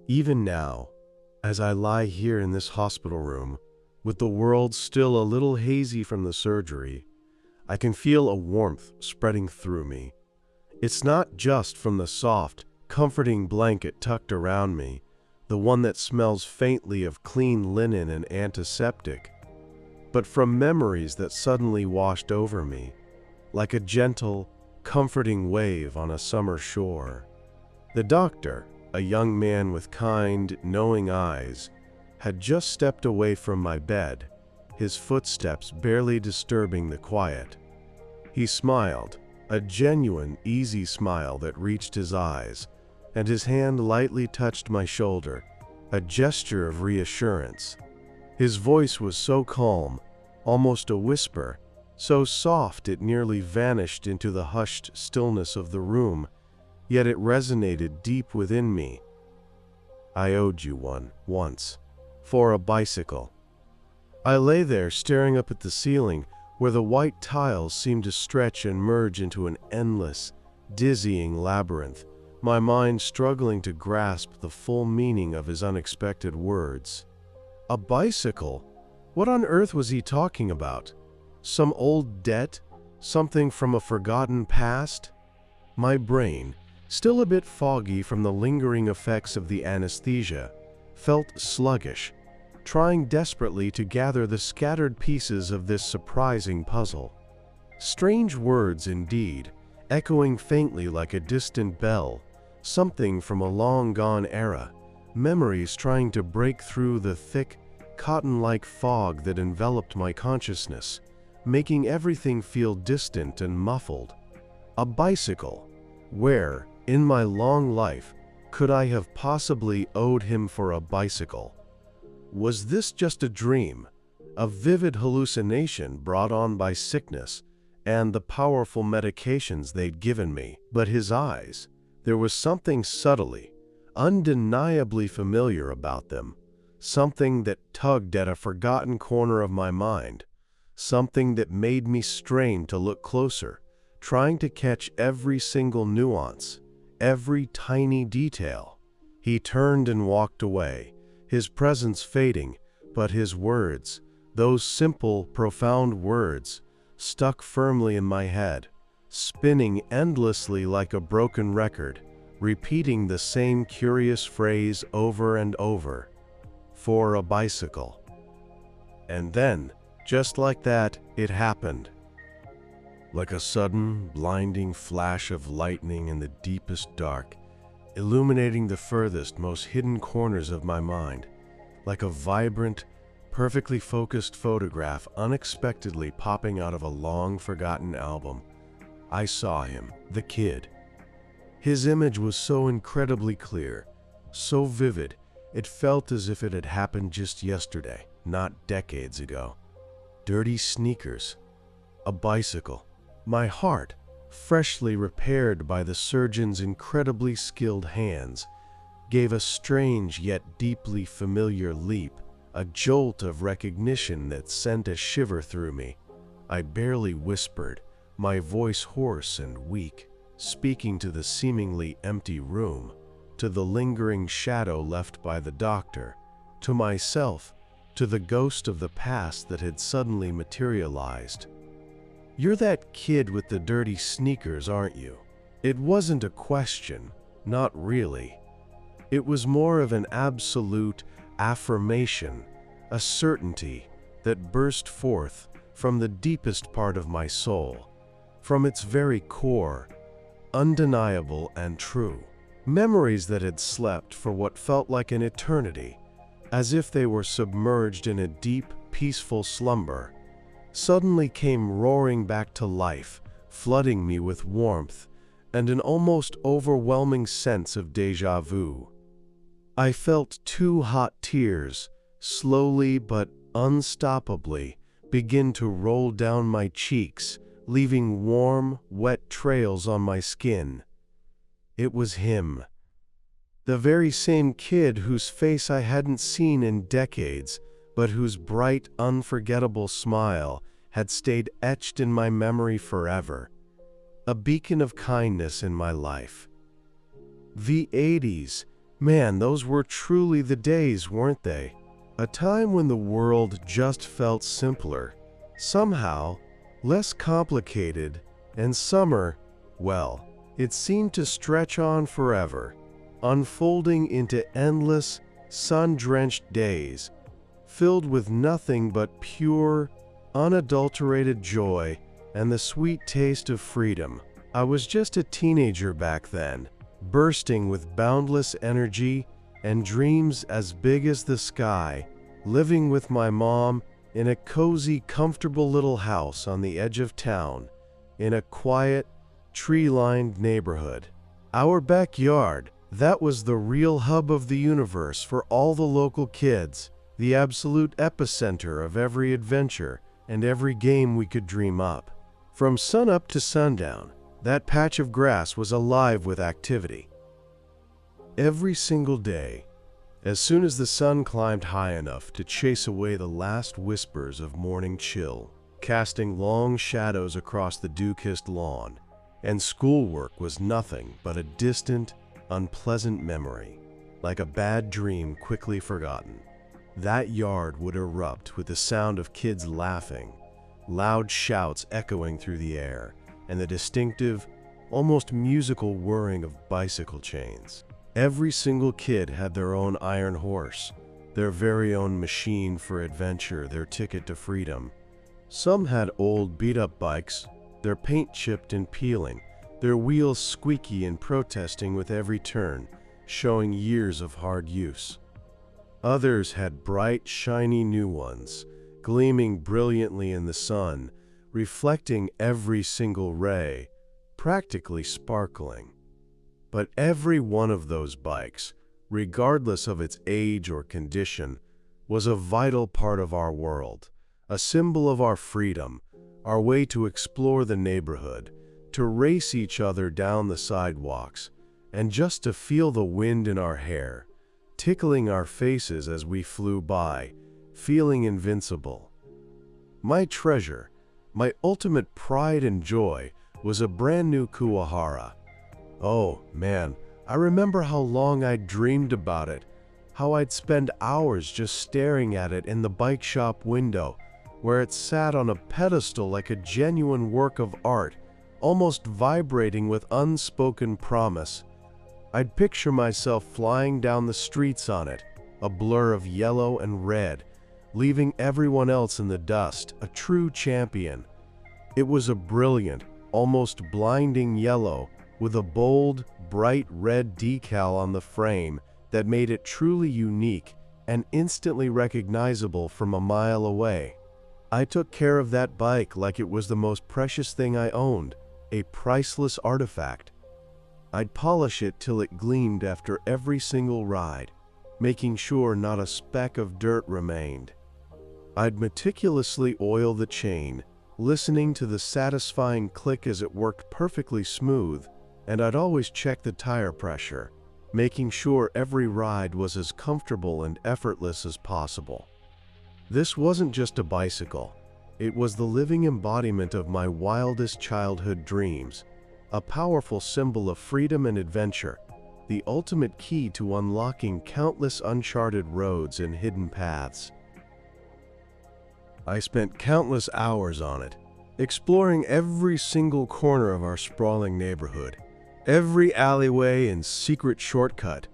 Even now, as I lie here in this hospital room, with the world still a little hazy from the surgery, I can feel a warmth spreading through me. It's not just from the soft, comforting blanket tucked around me, the one that smells faintly of clean linen and antiseptic, but from memories that suddenly washed over me, like a gentle, comforting wave on a summer shore. The doctor, a young man with kind, knowing eyes, had just stepped away from my bed, his footsteps barely disturbing the quiet. He smiled, a genuine, easy smile that reached his eyes, and his hand lightly touched my shoulder, a gesture of reassurance. His voice was so calm, almost a whisper, so soft it nearly vanished into the hushed stillness of the room, yet it resonated deep within me. "I owed you one, once, for a bicycle." I lay there staring up at the ceiling, where the white tiles seemed to stretch and merge into an endless, dizzying labyrinth, my mind struggling to grasp the full meaning of his unexpected words. A bicycle? What on earth was he talking about? Some old debt? Something from a forgotten past? My brain, still a bit foggy from the lingering effects of the anesthesia, felt sluggish, trying desperately to gather the scattered pieces of this surprising puzzle. Strange words indeed, echoing faintly like a distant bell, something from a long-gone era, memories trying to break through the thick, cotton-like fog that enveloped my consciousness, making everything feel distant and muffled. A bicycle. Where, in my long life, could I have possibly owed him for a bicycle? Was this just a dream, a vivid hallucination brought on by sickness and the powerful medications they'd given me? But his eyes, there was something subtly, undeniably familiar about them, something that tugged at a forgotten corner of my mind, something that made me strain to look closer, trying to catch every single nuance, every tiny detail. He turned and walked away, his presence fading, but his words, those simple, profound words, stuck firmly in my head, spinning endlessly like a broken record, repeating the same curious phrase over and over. For a bicycle. And then, just like that, it happened. Like a sudden, blinding flash of lightning in the deepest dark, illuminating the furthest, most hidden corners of my mind, like a vibrant, perfectly focused photograph unexpectedly popping out of a long-forgotten album, I saw him, the kid. His image was so incredibly clear, so vivid, it felt as if it had happened just yesterday, not decades ago. Dirty sneakers, a bicycle. My heart, freshly repaired by the surgeon's incredibly skilled hands, gave a strange yet deeply familiar leap, a jolt of recognition that sent a shiver through me. I barely whispered, my voice hoarse and weak, speaking to the seemingly empty room, to the lingering shadow left by the doctor, to myself, to the ghost of the past that had suddenly materialized. "You're that kid with the dirty sneakers, aren't you?" It wasn't a question, not really. It was more of an absolute affirmation, a certainty that burst forth from the deepest part of my soul, from its very core, undeniable and true. Memories that had slept for what felt like an eternity, as if they were submerged in a deep, peaceful slumber, suddenly came roaring back to life, flooding me with warmth and an almost overwhelming sense of déjà vu. I felt 2 hot tears, slowly but unstoppably, begin to roll down my cheeks, leaving warm, wet trails on my skin. It was him. The very same kid whose face I hadn't seen in decades, but whose bright, unforgettable smile had stayed etched in my memory forever. A beacon of kindness in my life. The 80s, Man, those were truly the days, weren't they? A time when the world just felt simpler, somehow less complicated, and summer, well, it seemed to stretch on forever, unfolding into endless, sun-drenched days, filled with nothing but pure, unadulterated joy and the sweet taste of freedom. I was just a teenager back then, bursting with boundless energy and dreams as big as the sky, living with my mom in a cozy, comfortable little house on the edge of town, in a quiet, tree-lined neighborhood. Our backyard, that was the real hub of the universe for all the local kids, the absolute epicenter of every adventure and every game we could dream up. From sunup to sundown, that patch of grass was alive with activity. Every single day, as soon as the sun climbed high enough to chase away the last whispers of morning chill, casting long shadows across the dew-kissed lawn, and schoolwork was nothing but a distant, unpleasant memory, like a bad dream quickly forgotten. That yard would erupt with the sound of kids laughing, loud shouts echoing through the air, and the distinctive, almost musical whirring of bicycle chains. Every single kid had their own iron horse, their very own machine for adventure, their ticket to freedom. Some had old beat-up bikes, their paint chipped and peeling, their wheels squeaky and protesting with every turn, showing years of hard use. Others had bright, shiny new ones, gleaming brilliantly in the sun, reflecting every single ray, practically sparkling. But every one of those bikes, regardless of its age or condition, was a vital part of our world, a symbol of our freedom, our way to explore the neighborhood, to race each other down the sidewalks, and just to feel the wind in our hair, tickling our faces as we flew by, feeling invincible. My treasure, my ultimate pride and joy, was a brand new Kuwahara. Oh man, I remember how long I'd dreamed about it, how I'd spend hours just staring at it in the bike shop window, where it sat on a pedestal like a genuine work of art, almost vibrating with unspoken promise. I'd picture myself flying down the streets on it, a blur of yellow and red, leaving everyone else in the dust, a true champion. It was a brilliant, almost blinding yellow, with a bold, bright red decal on the frame that made it truly unique and instantly recognizable from a mile away. I took care of that bike like it was the most precious thing I owned, a priceless artifact. I'd polish it till it gleamed after every single ride, making sure not a speck of dirt remained. I'd meticulously oil the chain, listening to the satisfying click as it worked perfectly smooth, and I'd always check the tire pressure, making sure every ride was as comfortable and effortless as possible. This wasn't just a bicycle, it was the living embodiment of my wildest childhood dreams, a powerful symbol of freedom and adventure, the ultimate key to unlocking countless uncharted roads and hidden paths. I spent countless hours on it, exploring every single corner of our sprawling neighborhood, every alleyway and secret shortcut,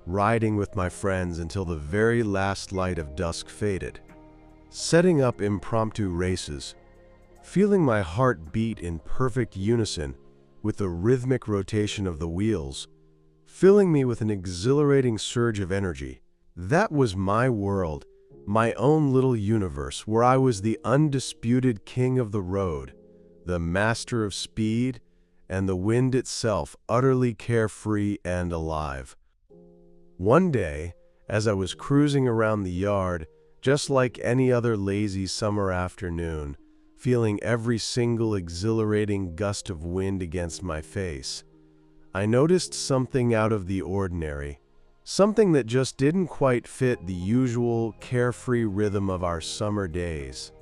riding with my friends until the very last light of dusk faded, setting up impromptu races, feeling my heart beat in perfect unison with the rhythmic rotation of the wheels, filling me with an exhilarating surge of energy. That was my world, my own little universe where I was the undisputed king of the road, the master of speed, and the wind itself, utterly carefree and alive. One day, as I was cruising around the yard, just like any other lazy summer afternoon, feeling every single exhilarating gust of wind against my face, I noticed something out of the ordinary, something that just didn't quite fit the usual carefree rhythm of our summer days.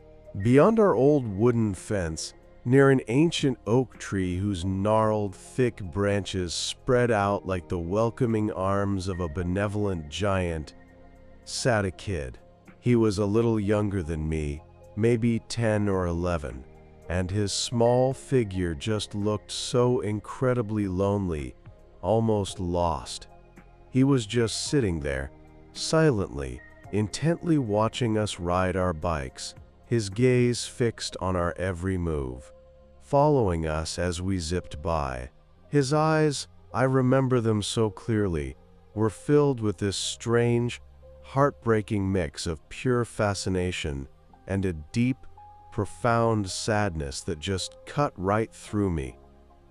Beyond our old wooden fence, Near an ancient oak tree whose gnarled, thick branches spread out like the welcoming arms of a benevolent giant, sat a kid. He was a little younger than me, maybe 10 or 11, and his small figure just looked so incredibly lonely, almost lost. He was just sitting there, silently, intently watching us ride our bikes, his gaze fixed on our every move, following us as we zipped by. His eyes, I remember them so clearly, were filled with this strange, heartbreaking mix of pure fascination and a deep, profound sadness that just cut right through me,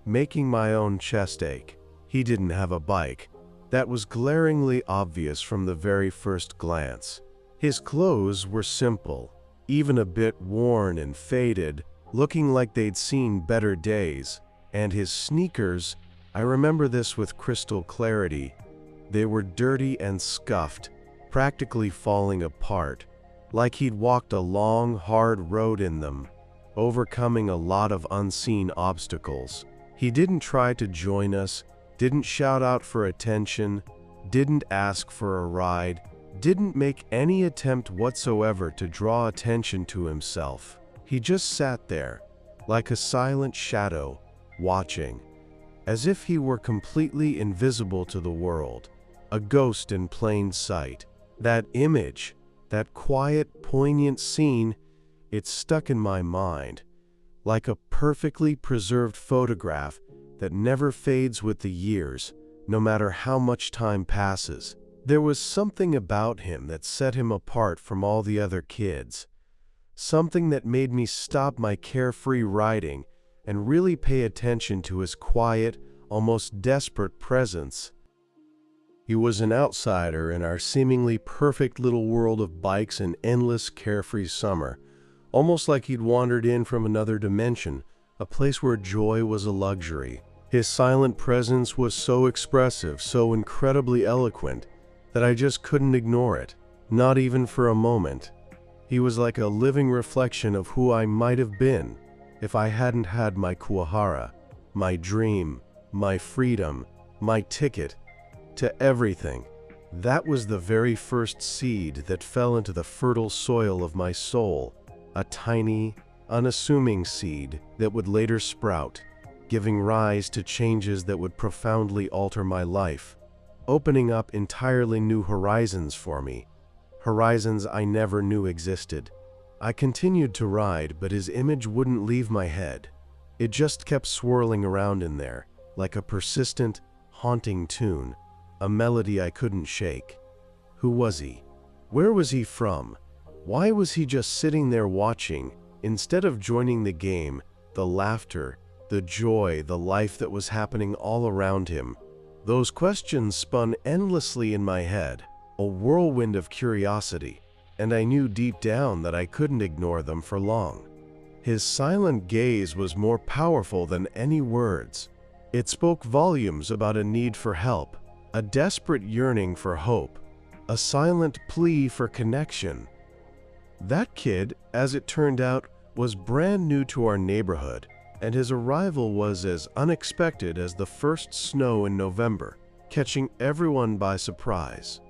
making my own chest ache. He didn't have a bike. That was glaringly obvious from the very first glance. His clothes were simple, even a bit worn and faded, looking like they'd seen better days, and his sneakers, I remember this with crystal clarity, they were dirty and scuffed, practically falling apart, like he'd walked a long, hard road in them, overcoming a lot of unseen obstacles. He didn't try to join us, didn't shout out for attention, didn't ask for a ride, didn't make any attempt whatsoever to draw attention to himself. He just sat there, like a silent shadow, watching, as if he were completely invisible to the world, a ghost in plain sight. That image, that quiet, poignant scene, it stuck in my mind, like a perfectly preserved photograph that never fades with the years, no matter how much time passes. There was something about him that set him apart from all the other kids, something that made me stop my carefree riding and really pay attention to his quiet, almost desperate presence. He was an outsider in our seemingly perfect little world of bikes and endless carefree summer, almost like he'd wandered in from another dimension, a place where joy was a luxury. His silent presence was so expressive, so incredibly eloquent, that I just couldn't ignore it, not even for a moment. He was like a living reflection of who I might have been if I hadn't had my Kuwahara, my dream, my freedom, my ticket to everything. That was the very first seed that fell into the fertile soil of my soul, a tiny, unassuming seed that would later sprout, giving rise to changes that would profoundly alter my life, opening up entirely new horizons for me, horizons I never knew existed. I continued to ride, but his image wouldn't leave my head. It just kept swirling around in there, like a persistent, haunting tune, a melody I couldn't shake. Who was he? Where was he from? Why was he just sitting there watching, instead of joining the game, the laughter, the joy, the life that was happening all around him? Those questions spun endlessly in my head, a whirlwind of curiosity, and I knew deep down that I couldn't ignore them for long. His silent gaze was more powerful than any words. It spoke volumes about a need for help, a desperate yearning for hope, a silent plea for connection. That kid, as it turned out, was brand new to our neighborhood, and his arrival was as unexpected as the first snow in November, catching everyone by surprise.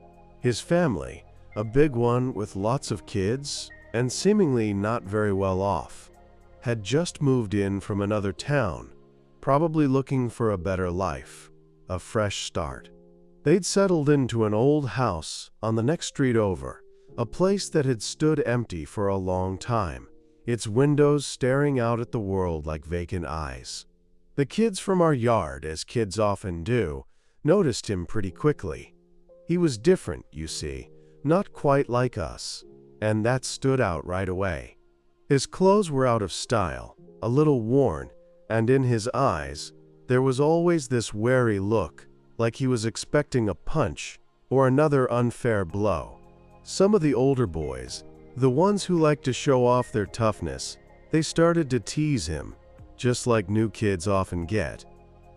His family, a big one with lots of kids, and seemingly not very well off, had just moved in from another town, probably looking for a better life, a fresh start. They'd settled into an old house on the next street over, a place that had stood empty for a long time, its windows staring out at the world like vacant eyes. The kids from our yard, as kids often do, noticed him pretty quickly. He was different, you see, not quite like us, and that stood out right away. His clothes were out of style, a little worn, and in his eyes, there was always this wary look, like he was expecting a punch or another unfair blow. Some of the older boys, the ones who liked to show off their toughness, they started to tease him, just like new kids often get.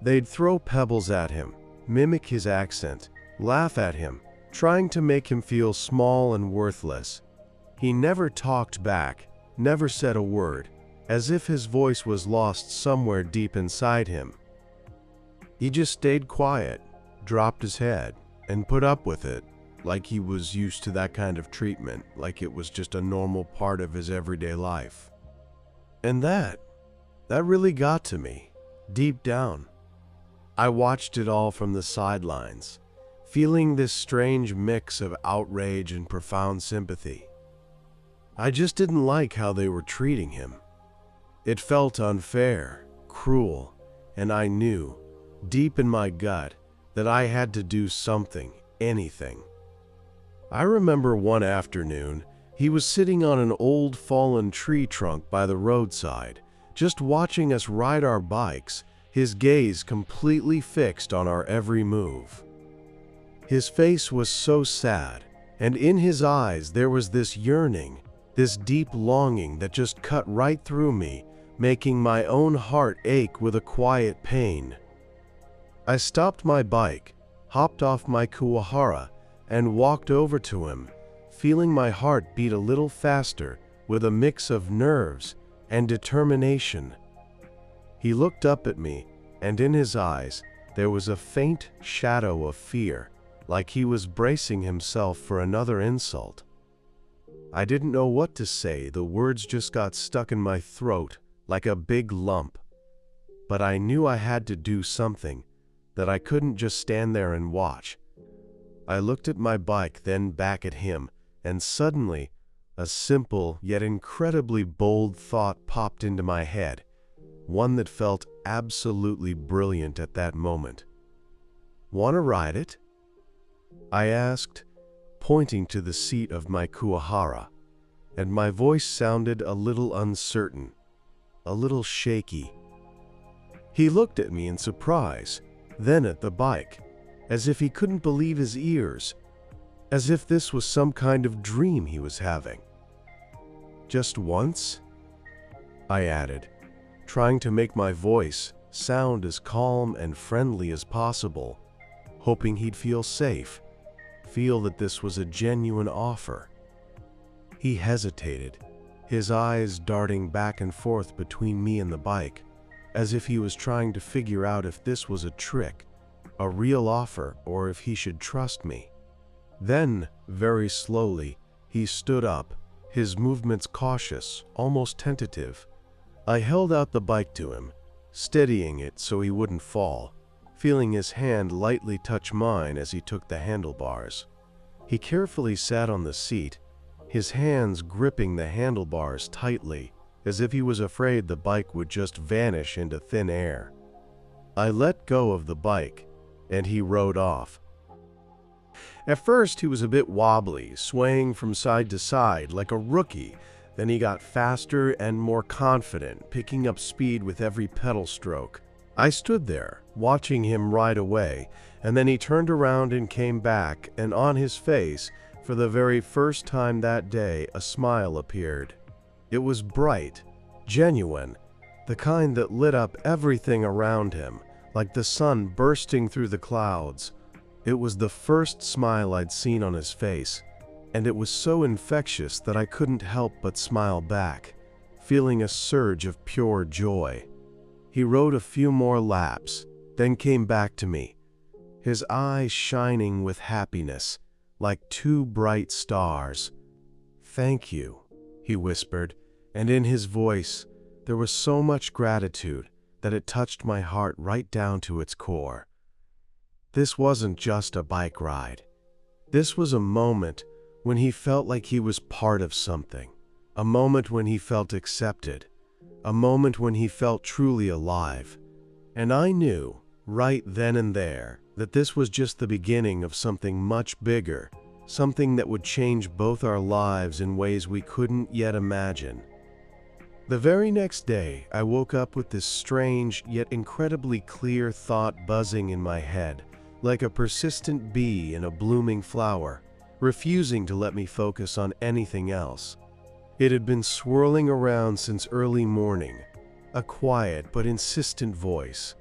They'd throw pebbles at him, mimic his accent, laugh at him, trying to make him feel small and worthless. He never talked back, never said a word, as if his voice was lost somewhere deep inside him. He just stayed quiet, dropped his head, and put up with it, like he was used to that kind of treatment, like it was just a normal part of his everyday life. And that really got to me, deep down. I watched it all from the sidelines, feeling this strange mix of outrage and profound sympathy. I just didn't like how they were treating him. It felt unfair, cruel, and I knew, deep in my gut, that I had to do something, anything. I remember one afternoon, he was sitting on an old fallen tree trunk by the roadside, just watching us ride our bikes, his gaze completely fixed on our every move. His face was so sad, and in his eyes there was this yearning, this deep longing that just cut right through me, making my own heart ache with a quiet pain. I stopped my bike, hopped off my Kuwahara, and walked over to him, feeling my heart beat a little faster with a mix of nerves and determination. He looked up at me, and in his eyes there was a faint shadow of fear, like he was bracing himself for another insult. I didn't know what to say, the words just got stuck in my throat like a big lump. But I knew I had to do something, that I couldn't just stand there and watch. I looked at my bike, then back at him, and suddenly, a simple yet incredibly bold thought popped into my head, one that felt absolutely brilliant at that moment. "Want to ride it?" I asked, pointing to the seat of my Kuwahara, and my voice sounded a little uncertain, a little shaky. He looked at me in surprise, then at the bike, as if he couldn't believe his ears, as if this was some kind of dream he was having. "Just once?" I added, trying to make my voice sound as calm and friendly as possible, hoping he'd feel safe, feel that this was a genuine offer. He hesitated, his eyes darting back and forth between me and the bike, as if he was trying to figure out if this was a trick, a real offer, or if he should trust me. Then, very slowly, he stood up, his movements cautious, almost tentative. I held out the bike to him, steadying it so he wouldn't fall, feeling his hand lightly touch mine as he took the handlebars. He carefully sat on the seat, his hands gripping the handlebars tightly, as if he was afraid the bike would just vanish into thin air. I let go of the bike, and he rode off. At first, he was a bit wobbly, swaying from side to side like a rookie. Then he got faster and more confident, picking up speed with every pedal stroke. I stood there, watching him ride away, and then he turned around and came back, and on his face, for the very first time that day, a smile appeared. It was bright, genuine, the kind that lit up everything around him, like the sun bursting through the clouds. It was the first smile I'd seen on his face, and it was so infectious that I couldn't help but smile back, feeling a surge of pure joy. He rode a few more laps, then came back to me, his eyes shining with happiness, like two bright stars. "Thank you," he whispered, and in his voice there was so much gratitude that it touched my heart right down to its core. This wasn't just a bike ride. This was a moment when he felt like he was part of something, a moment when he felt accepted, a moment when he felt truly alive. And I knew, right then and there, that this was just the beginning of something much bigger, something that would change both our lives in ways we couldn't yet imagine. The very next day, I woke up with this strange yet incredibly clear thought buzzing in my head, like a persistent bee in a blooming flower, refusing to let me focus on anything else. It had been swirling around since early morning, a quiet but insistent voice.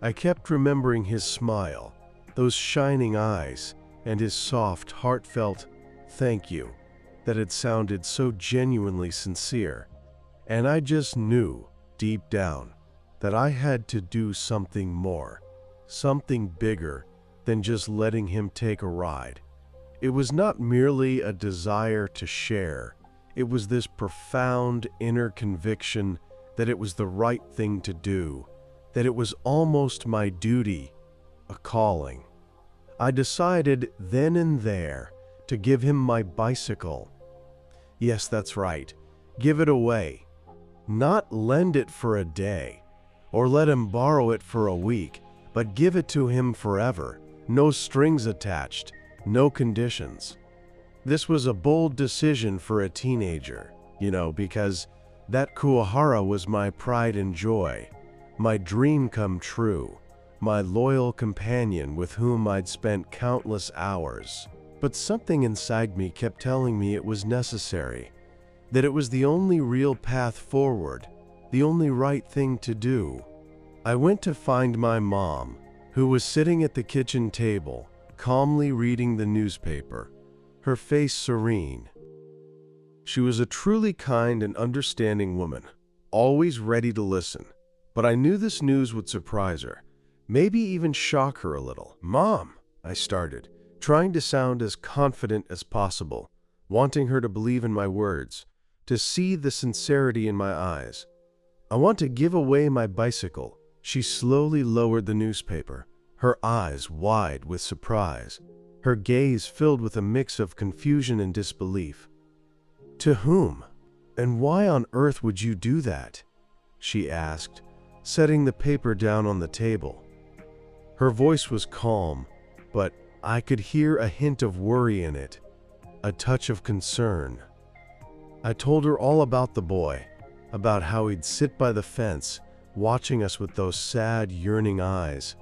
I kept remembering his smile, those shining eyes, and his soft, heartfelt "thank you" that had sounded so genuinely sincere. And I just knew, deep down, that I had to do something more, something bigger than just letting him take a ride. It was not merely a desire to share. It was this profound inner conviction that it was the right thing to do, that it was almost my duty, a calling. I decided then and there to give him my bicycle. Yes, that's right. Give it away. Not lend it for a day, or let him borrow it for a week, but give it to him forever. No strings attached, no conditions. This was a bold decision for a teenager, because that Kuwahara was my pride and joy, my dream come true, my loyal companion with whom I'd spent countless hours. But something inside me kept telling me it was necessary, that it was the only real path forward, the only right thing to do. I went to find my mom, who was sitting at the kitchen table, calmly reading the newspaper, her face serene. She was a truly kind and understanding woman, always ready to listen, but I knew this news would surprise her, maybe even shock her a little. "Mom," I started, trying to sound as confident as possible, wanting her to believe in my words, to see the sincerity in my eyes. "I want to give away my bicycle." She slowly lowered the newspaper, her eyes wide with surprise, her gaze filled with a mix of confusion and disbelief. "To whom? And why on earth would you do that?" she asked, setting the paper down on the table. Her voice was calm, but I could hear a hint of worry in it, a touch of concern. I told her all about the boy, about how he'd sit by the fence, watching us with those sad, yearning eyes,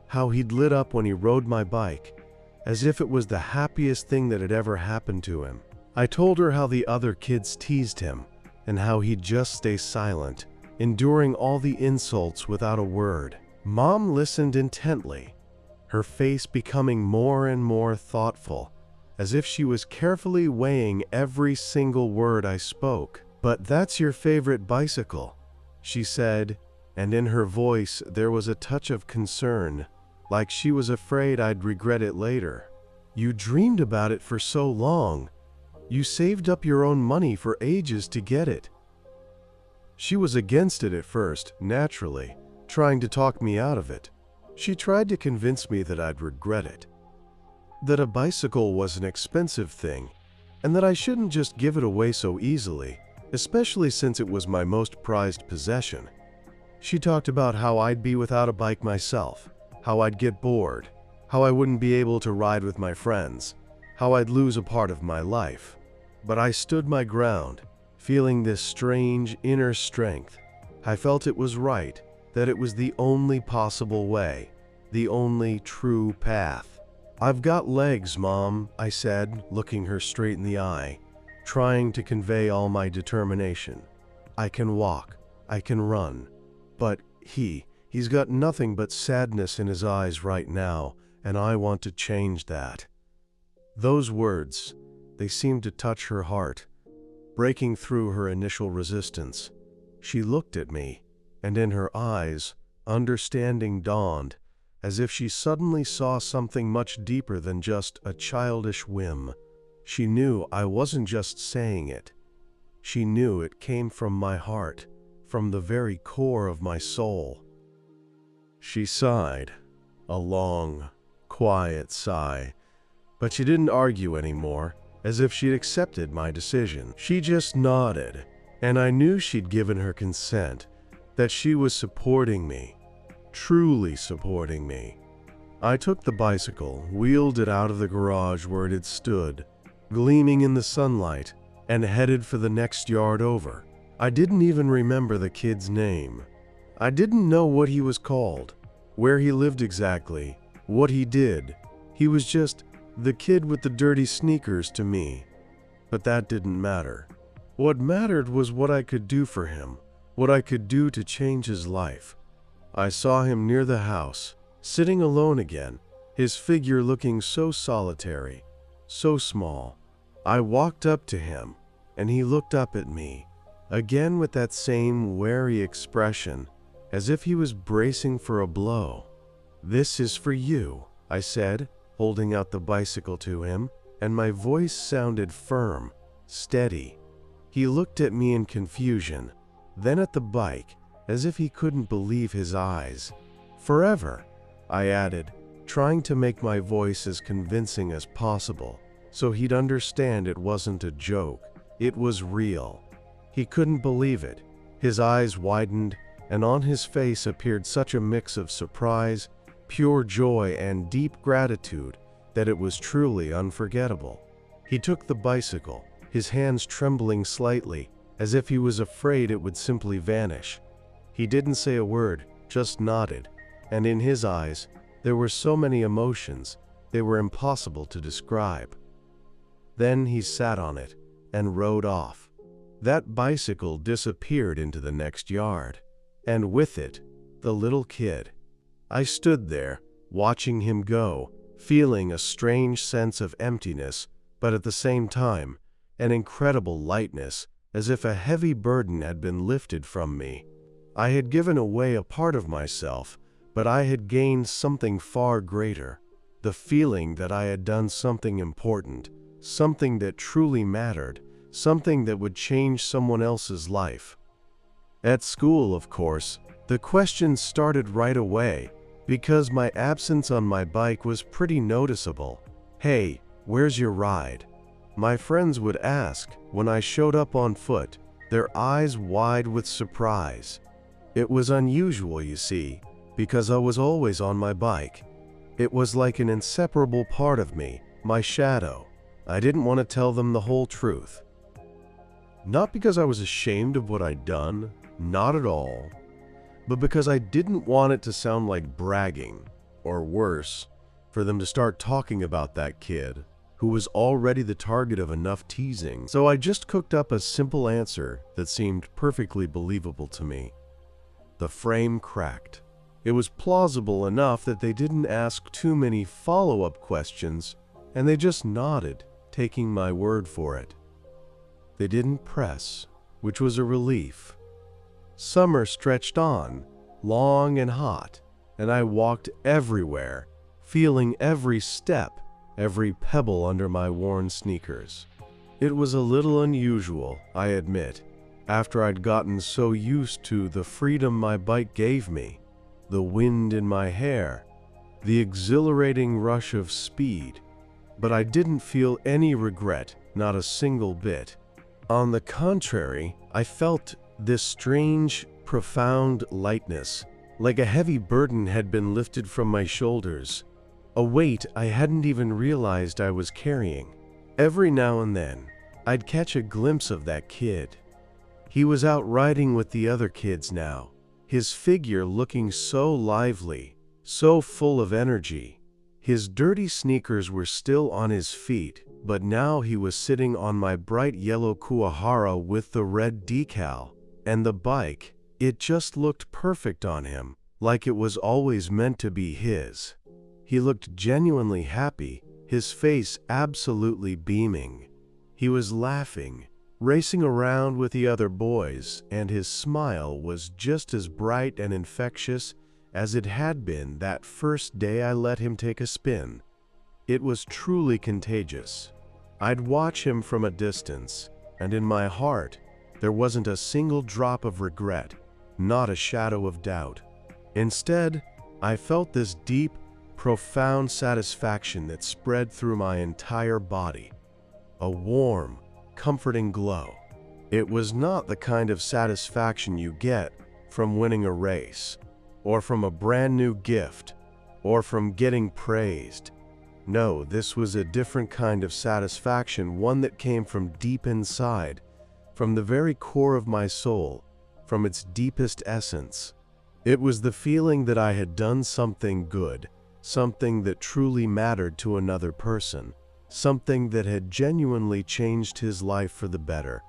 how he'd lit up when he rode my bike, as if it was the happiest thing that had ever happened to him. I told her how the other kids teased him, and how he'd just stay silent, enduring all the insults without a word. Mom listened intently, her face becoming more and more thoughtful, as if she was carefully weighing every single word I spoke. "But that's your favorite bicycle," she said, and in her voice there was a touch of concern, like she was afraid I'd regret it later. "You dreamed about it for so long. You saved up your own money for ages to get it." She was against it at first, naturally, trying to talk me out of it. She tried to convince me that I'd regret it, that a bicycle was an expensive thing, and that I shouldn't just give it away so easily, especially since it was my most prized possession. She talked about how I'd be without a bike myself, how I'd get bored, how I wouldn't be able to ride with my friends, how I'd lose a part of my life. But I stood my ground, feeling this strange inner strength. I felt it was right, that it was the only possible way, the only true path. "I've got legs, Mom," I said, looking her straight in the eye, trying to convey all my determination. "I can walk, I can run, but he's got nothing but sadness in his eyes right now, and I want to change that." Those words, they seemed to touch her heart, breaking through her initial resistance. She looked at me, and in her eyes, understanding dawned, as if she suddenly saw something much deeper than just a childish whim. She knew I wasn't just saying it. She knew it came from my heart, from the very core of my soul. She sighed, a long, quiet sigh, but she didn't argue anymore, as if she'd accepted my decision. She just nodded, and I knew she'd given her consent, that she was supporting me, truly supporting me. I took the bicycle, wheeled it out of the garage where it had stood, gleaming in the sunlight, and headed for the next yard over. I didn't even remember the kid's name. I didn't know what he was called, where he lived exactly, what he did. He was just the kid with the dirty sneakers to me. But that didn't matter. What mattered was what I could do for him, what I could do to change his life. I saw him near the house, sitting alone again, his figure looking so solitary, so small. I walked up to him, and he looked up at me, again with that same wary expression, as if he was bracing for a blow. "This is for you," I said, holding out the bicycle to him, and my voice sounded firm, steady. He looked at me in confusion, then at the bike, as if he couldn't believe his eyes. "Forever," I added, trying to make my voice as convincing as possible, so he'd understand it wasn't a joke, it was real. He couldn't believe it. His eyes widened, and on his face appeared such a mix of surprise, pure joy, and deep gratitude that it was truly unforgettable. He took the bicycle, his hands trembling slightly, as if he was afraid it would simply vanish. He didn't say a word, just nodded, and in his eyes, there were so many emotions, they were impossible to describe. Then he sat on it and rode off. That bicycle disappeared into the next yard, and with it, the little kid. I stood there, watching him go, feeling a strange sense of emptiness, but at the same time, an incredible lightness, as if a heavy burden had been lifted from me. I had given away a part of myself, but I had gained something far greater, the feeling that I had done something important, something that truly mattered, something that would change someone else's life. At school, of course, the questions started right away, because my absence on my bike was pretty noticeable. "Hey, where's your ride?" My friends would ask when I showed up on foot, their eyes wide with surprise. It was unusual, you see, because I was always on my bike. It was like an inseparable part of me, my shadow. I didn't want to tell them the whole truth. Not because I was ashamed of what I'd done, not at all, but because I didn't want it to sound like bragging, or worse, for them to start talking about that kid, who was already the target of enough teasing. So I just cooked up a simple answer that seemed perfectly believable to me. The frame cracked. It was plausible enough that they didn't ask too many follow-up questions, and they just nodded, taking my word for it. They didn't press, which was a relief. Summer stretched on, long and hot, and I walked everywhere, feeling every step, every pebble under my worn sneakers. It was a little unusual, I admit, after I'd gotten so used to the freedom my bike gave me, the wind in my hair, the exhilarating rush of speed, but I didn't feel any regret, not a single bit. On the contrary, I felt this strange, profound lightness, like a heavy burden had been lifted from my shoulders, a weight I hadn't even realized I was carrying. Every now and then, I'd catch a glimpse of that kid. He was out riding with the other kids now, his figure looking so lively, so full of energy. His dirty sneakers were still on his feet, but now he was sitting on my bright yellow Kuwahara with the red decal, and the bike, it just looked perfect on him, like it was always meant to be his. He looked genuinely happy, his face absolutely beaming. He was laughing, racing around with the other boys, and his smile was just as bright and infectious as it had been that first day I let him take a spin. It was truly contagious. I'd watch him from a distance, and in my heart, there wasn't a single drop of regret, not a shadow of doubt. Instead, I felt this deep, profound satisfaction that spread through my entire body. A warm, comforting glow. It was not the kind of satisfaction you get from winning a race, or from a brand new gift, or from getting praised. No, this was a different kind of satisfaction, one that came from deep inside, from the very core of my soul, from its deepest essence. It was the feeling that I had done something good, something that truly mattered to another person, something that had genuinely changed his life for the better.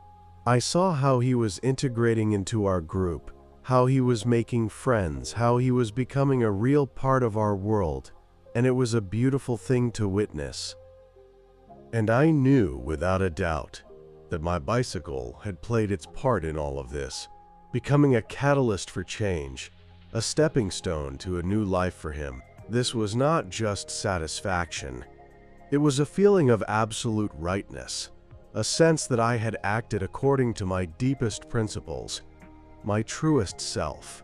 I saw how he was integrating into our group, how he was making friends, how he was becoming a real part of our world, and it was a beautiful thing to witness. And I knew without a doubt, that my bicycle had played its part in all of this, becoming a catalyst for change, a stepping stone to a new life for him. This was not just satisfaction. It was a feeling of absolute rightness, a sense that I had acted according to my deepest principles, my truest self.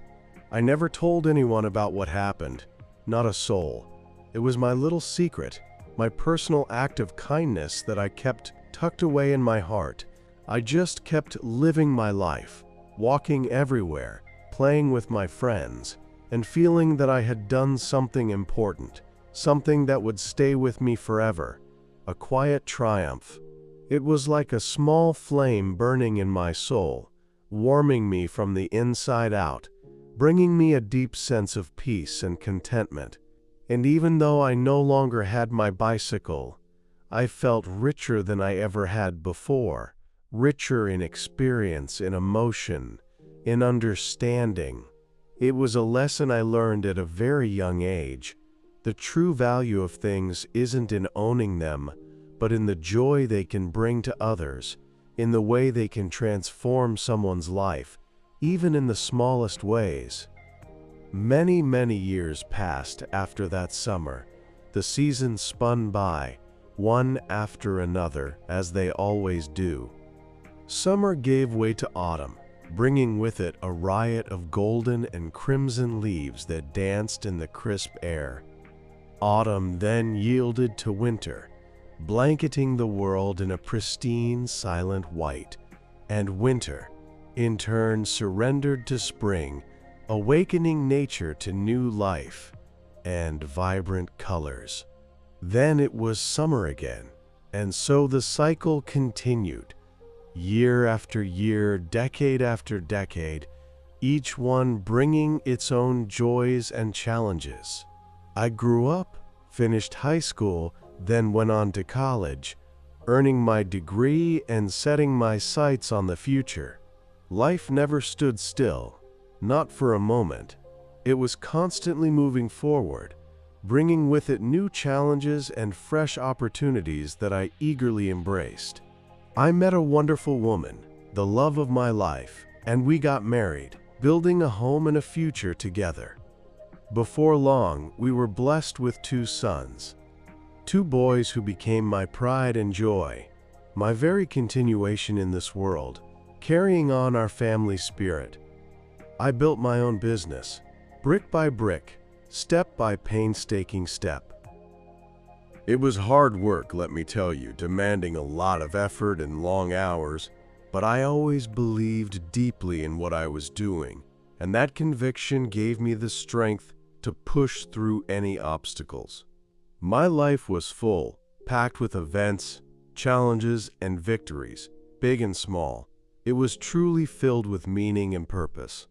I never told anyone about what happened, not a soul. It was my little secret, my personal act of kindness that I kept tucked away in my heart. I just kept living my life, walking everywhere, playing with my friends, and feeling that I had done something important, something that would stay with me forever, a quiet triumph. It was like a small flame burning in my soul, warming me from the inside out, bringing me a deep sense of peace and contentment. And even though I no longer had my bicycle, I felt richer than I ever had before, richer in experience, in emotion, in understanding. It was a lesson I learned at a very young age. The true value of things isn't in owning them, but in the joy they can bring to others, in the way they can transform someone's life, even in the smallest ways. Many, many years passed after that summer. The seasons spun by, one after another, as they always do. Summer gave way to autumn, bringing with it a riot of golden and crimson leaves that danced in the crisp air. Autumn then yielded to winter, blanketing the world in a pristine, silent white, and winter, in turn, surrendered to spring, awakening nature to new life and vibrant colors. Then it was summer again, and so the cycle continued, year after year, decade after decade, each one bringing its own joys and challenges. I grew up, finished high school, then went on to college, earning my degree and setting my sights on the future. Life never stood still, not for a moment. It was constantly moving forward, bringing with it new challenges and fresh opportunities that I eagerly embraced. I met a wonderful woman, the love of my life, and we got married, building a home and a future together. Before long, we were blessed with 2 sons, 2 boys who became my pride and joy, my very continuation in this world, carrying on our family spirit. I built my own business, brick by brick, step by painstaking step. It was hard work, let me tell you, demanding a lot of effort and long hours, but I always believed deeply in what I was doing, and that conviction gave me the strength to push through any obstacles. My life was full, packed with events, challenges, and victories, big and small. It was truly filled with meaning and purpose.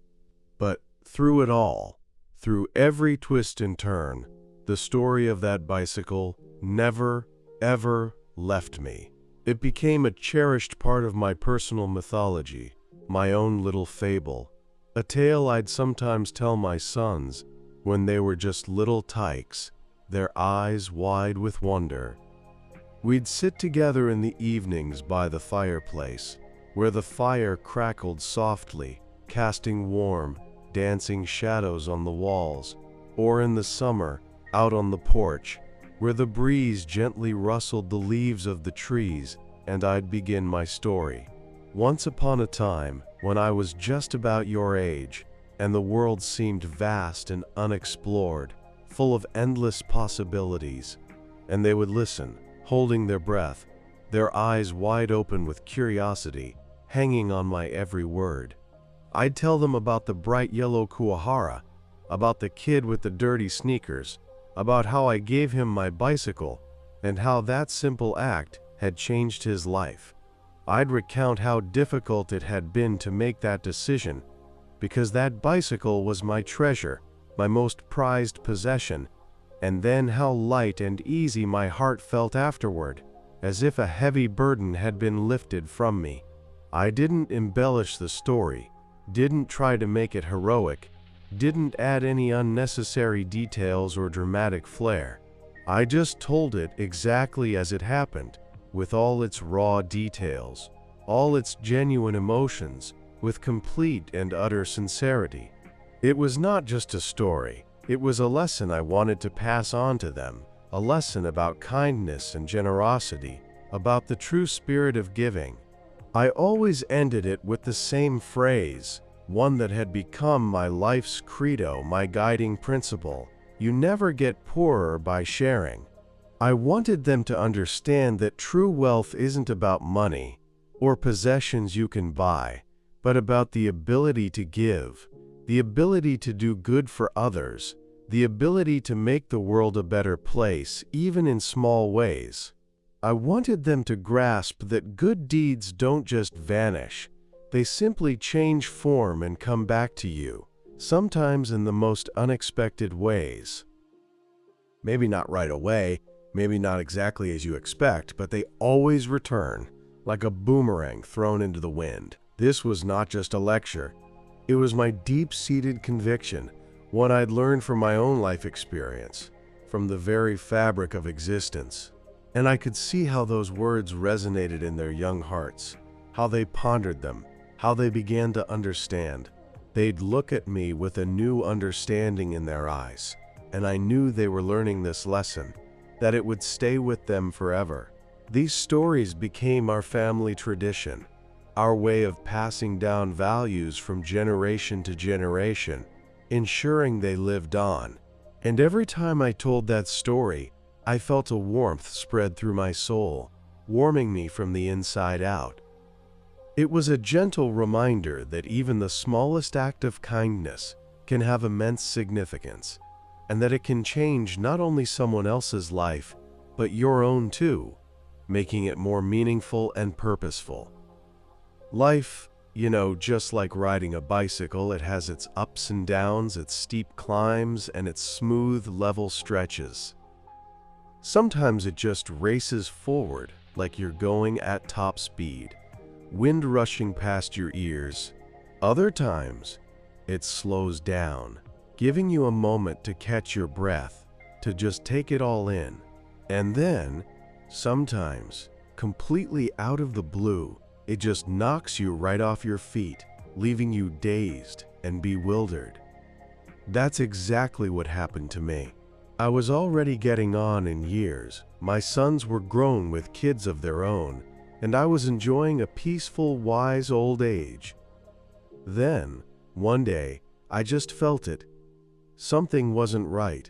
But through it all, through every twist and turn, the story of that bicycle never, ever left me. It became a cherished part of my personal mythology, my own little fable, a tale I'd sometimes tell my sons when they were just little tykes, their eyes wide with wonder. We'd sit together in the evenings by the fireplace, where the fire crackled softly, casting warm, dancing shadows on the walls, or in the summer, out on the porch, where the breeze gently rustled the leaves of the trees, and I'd begin my story. Once upon a time, when I was just about your age, and the world seemed vast and unexplored, full of endless possibilities, and they would listen, holding their breath, their eyes wide open with curiosity, hanging on my every word. I'd tell them about the bright yellow Kuahara, about the kid with the dirty sneakers, about how I gave him my bicycle, and how that simple act had changed his life. I'd recount how difficult it had been to make that decision, because that bicycle was my treasure, my most prized possession, and then how light and easy my heart felt afterward, as if a heavy burden had been lifted from me. I didn't embellish the story, didn't try to make it heroic, didn't add any unnecessary details or dramatic flair. I just told it exactly as it happened, with all its raw details. all its genuine emotions, with complete and utter sincerity. It was not just a story, it was a lesson I wanted to pass on to them, a lesson about kindness and generosity, about the true spirit of giving. I always ended it with the same phrase, one that had become my life's credo, my guiding principle: you never get poorer by sharing. I wanted them to understand that true wealth isn't about money or possessions you can buy, but about the ability to give, the ability to do good for others, the ability to make the world a better place, even in small ways. I wanted them to grasp that good deeds don't just vanish, they simply change form and come back to you, sometimes in the most unexpected ways. Maybe not right away, maybe not exactly as you expect, but they always return, like a boomerang thrown into the wind. This was not just a lecture. It was my deep-seated conviction, one I'd learned from my own life experience, from the very fabric of existence. And I could see how those words resonated in their young hearts, how they pondered them, how they began to understand. They'd look at me with a new understanding in their eyes, and I knew they were learning this lesson, that it would stay with them forever. These stories became our family tradition, our way of passing down values from generation to generation, ensuring they lived on. And every time I told that story, I felt a warmth spread through my soul, warming me from the inside out. It was a gentle reminder that even the smallest act of kindness can have immense significance, and that it can change not only someone else's life, but your own too, making it more meaningful and purposeful. Life, just like riding a bicycle, it has its ups and downs, its steep climbs, and its smooth, level stretches. Sometimes it just races forward like you're going at top speed, wind rushing past your ears. Other times, it slows down, giving you a moment to catch your breath, to just take it all in. And then, sometimes, completely out of the blue, it just knocks you right off your feet, leaving you dazed and bewildered. That's exactly what happened to me. I was already getting on in years. My sons were grown with kids of their own, and I was enjoying a peaceful, wise old age. Then, one day, I just felt it. Something wasn't right.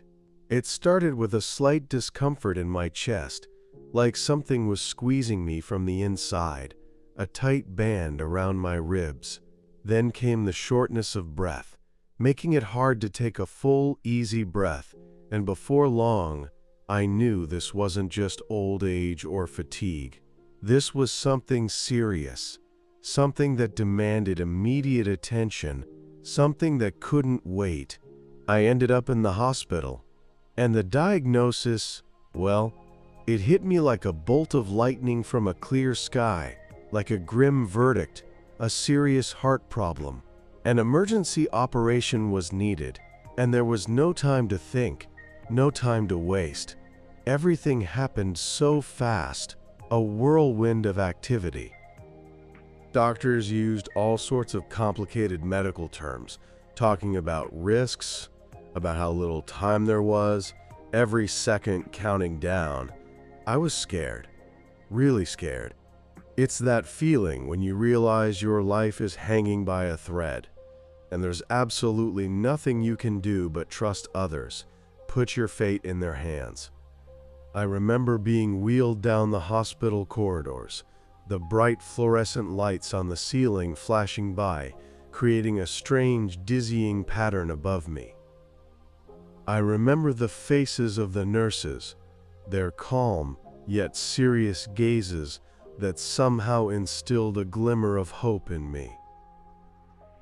It started with a slight discomfort in my chest, like something was squeezing me from the inside, a tight band around my ribs. Then came the shortness of breath, making it hard to take a full, easy breath, and before long, I knew this wasn't just old age or fatigue. This was something serious, something that demanded immediate attention, something that couldn't wait. I ended up in the hospital, and the diagnosis, well, it hit me like a bolt of lightning from a clear sky, like a grim verdict, a serious heart problem. An emergency operation was needed, and there was no time to think, no time to waste. Everything happened so fast, a whirlwind of activity. Doctors used all sorts of complicated medical terms, talking about risks, about how little time there was, every second counting down. I was scared, really scared. It's that feeling when you realize your life is hanging by a thread, and there's absolutely nothing you can do but trust others, put your fate in their hands. I remember being wheeled down the hospital corridors, the bright fluorescent lights on the ceiling flashing by, creating a strange, dizzying pattern above me. I remember the faces of the nurses, their calm yet serious gazes that somehow instilled a glimmer of hope in me.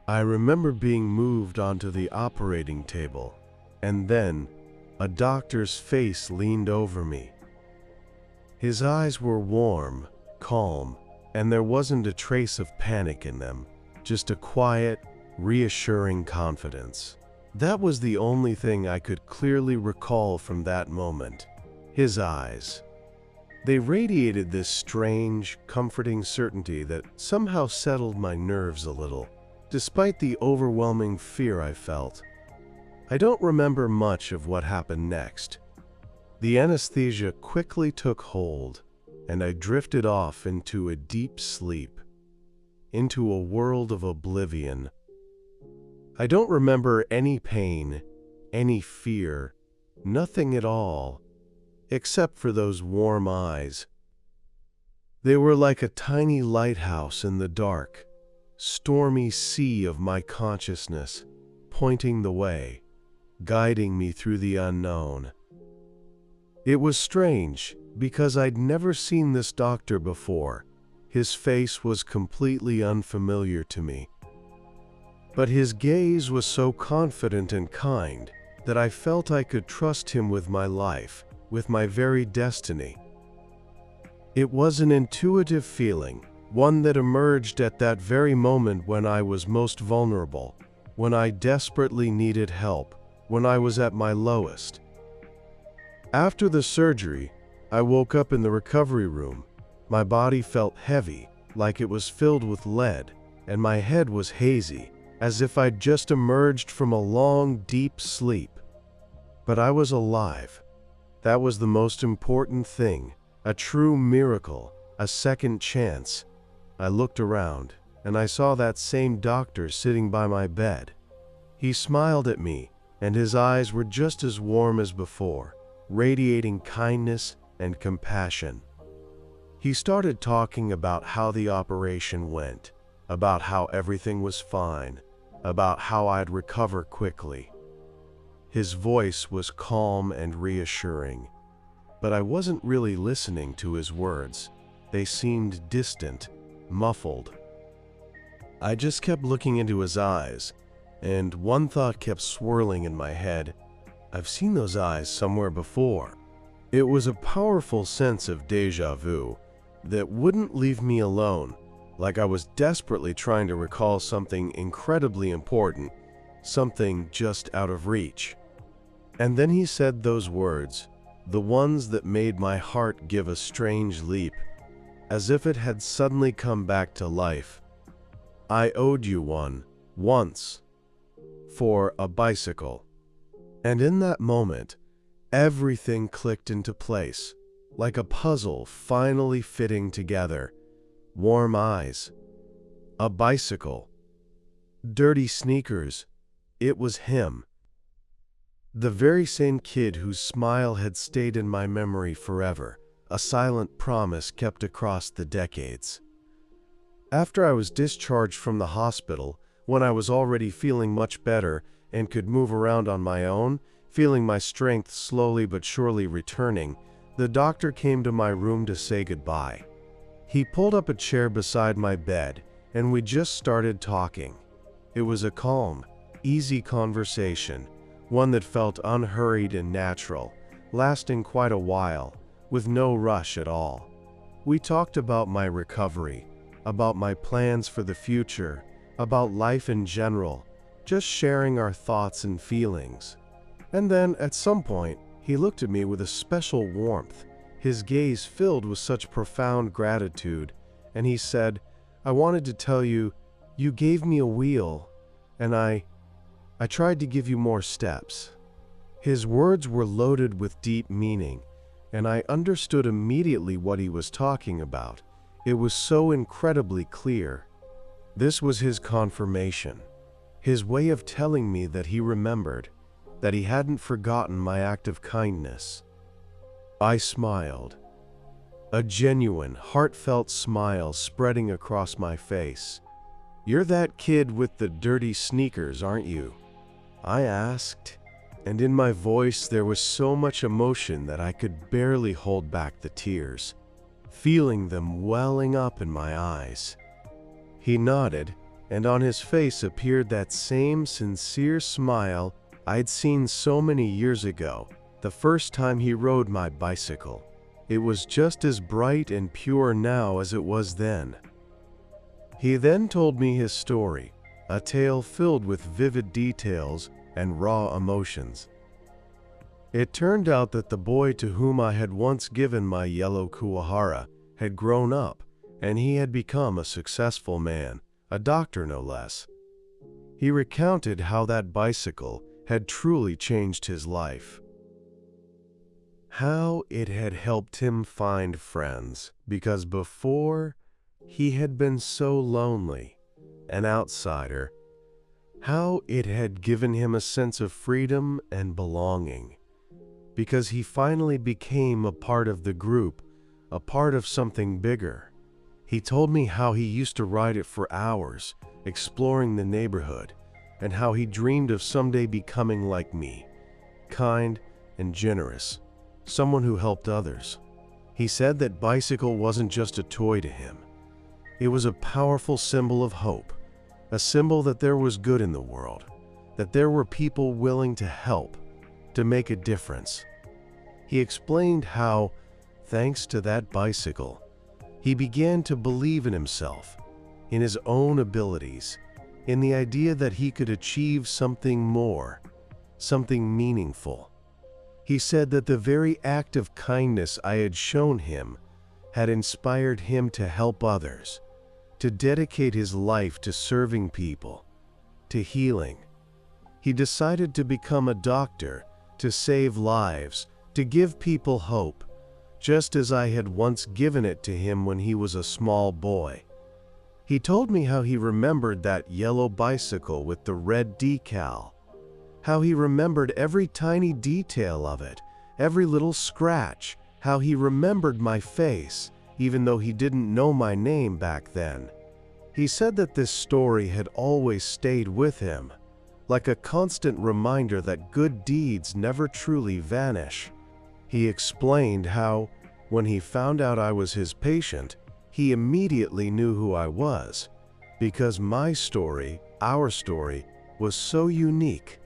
I remember being moved onto the operating table, and then a doctor's face leaned over me. His eyes were warm, calm, and there wasn't a trace of panic in them, just a quiet, reassuring confidence. That was the only thing I could clearly recall from that moment. His eyes. They radiated this strange, comforting certainty that somehow settled my nerves a little, despite the overwhelming fear I felt. I don't remember much of what happened next. The anesthesia quickly took hold, and I drifted off into a deep sleep, into a world of oblivion. I don't remember any pain, any fear, nothing at all, except for those warm eyes. They were like a tiny lighthouse in the dark, stormy sea of my consciousness, pointing the way, guiding me through the unknown. It was strange, because I'd never seen this doctor before. His face was completely unfamiliar to me. But his gaze was so confident and kind that I felt I could trust him with my life, with my very destiny. It was an intuitive feeling, one that emerged at that very moment when I was most vulnerable, when I desperately needed help, when I was at my lowest. After the surgery, I woke up in the recovery room. My body felt heavy, like it was filled with lead, and my head was hazy, as if I'd just emerged from a long, deep sleep. But I was alive. That was the most important thing, a true miracle, a second chance. I looked around, and I saw that same doctor sitting by my bed. He smiled at me, and his eyes were just as warm as before, radiating kindness and compassion. He started talking about how the operation went, about how everything was fine, about how I'd recover quickly. His voice was calm and reassuring, but I wasn't really listening to his words. They seemed distant, muffled. I just kept looking into his eyes, and one thought kept swirling in my head. I've seen those eyes somewhere before. It was a powerful sense of déjà vu that wouldn't leave me alone, like I was desperately trying to recall something incredibly important, something just out of reach. And then he said those words, the ones that made my heart give a strange leap, as if it had suddenly come back to life. I owed you one, once, for a bicycle. And in that moment, everything clicked into place, like a puzzle finally fitting together. Warm eyes, a bicycle, dirty sneakers. It was him. The very same kid whose smile had stayed in my memory forever, a silent promise kept across the decades. After I was discharged from the hospital, when I was already feeling much better and could move around on my own, feeling my strength slowly but surely returning, the doctor came to my room to say goodbye. He pulled up a chair beside my bed, and we just started talking. It was a calm, easy conversation, one that felt unhurried and natural, lasting quite a while, with no rush at all. We talked about my recovery, about my plans for the future, about life in general, just sharing our thoughts and feelings. And then, at some point, he looked at me with a special warmth, his gaze filled with such profound gratitude, and he said, "I wanted to tell you, you gave me a wheel, and I tried to give you more steps." His words were loaded with deep meaning, and I understood immediately what he was talking about. It was so incredibly clear. This was his confirmation, his way of telling me that he remembered, that he hadn't forgotten my act of kindness. I smiled, a genuine, heartfelt smile spreading across my face. "You're that kid with the dirty sneakers, aren't you?" I asked, and in my voice there was so much emotion that I could barely hold back the tears, feeling them welling up in my eyes. He nodded, and on his face appeared that same sincere smile I'd seen so many years ago, the first time he rode my bicycle. It was just as bright and pure now as it was then. He then told me his story, a tale filled with vivid details and raw emotions. It turned out that the boy to whom I had once given my yellow Kuwahara had grown up, and he had become a successful man, a doctor no less. He recounted how that bicycle had truly changed his life. How it had helped him find friends, because before he had been so lonely, an outsider. How it had given him a sense of freedom and belonging, because he finally became a part of the group, a part of something bigger. He told me how he used to ride it for hours, exploring the neighborhood, and how he dreamed of someday becoming like me, kind and generous, someone who helped others. He said that bicycle wasn't just a toy to him. It was a powerful symbol of hope, a symbol that there was good in the world, that there were people willing to help, to make a difference. He explained how, thanks to that bicycle, he began to believe in himself, in his own abilities, in the idea that he could achieve something more, something meaningful. He said that the very act of kindness I had shown him had inspired him to help others, to dedicate his life to serving people, to healing. He decided to become a doctor, to save lives, to give people hope, just as I had once given it to him when he was a small boy. He told me how he remembered that yellow bicycle with the red decal, how he remembered every tiny detail of it, every little scratch, how he remembered my face, even though he didn't know my name back then. He said that this story had always stayed with him, like a constant reminder that good deeds never truly vanish. He explained how, when he found out I was his patient, he immediately knew who I was, because my story, our story, was so unique,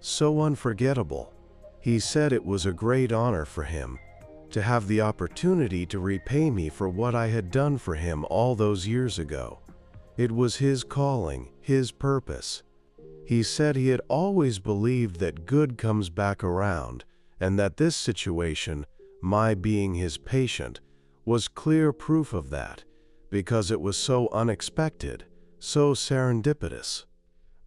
so unforgettable. He said it was a great honor for him to have the opportunity to repay me for what I had done for him all those years ago. It was his calling, his purpose. He said he had always believed that good comes back around, and that this situation, my being his patient, was clear proof of that, because it was so unexpected, so serendipitous.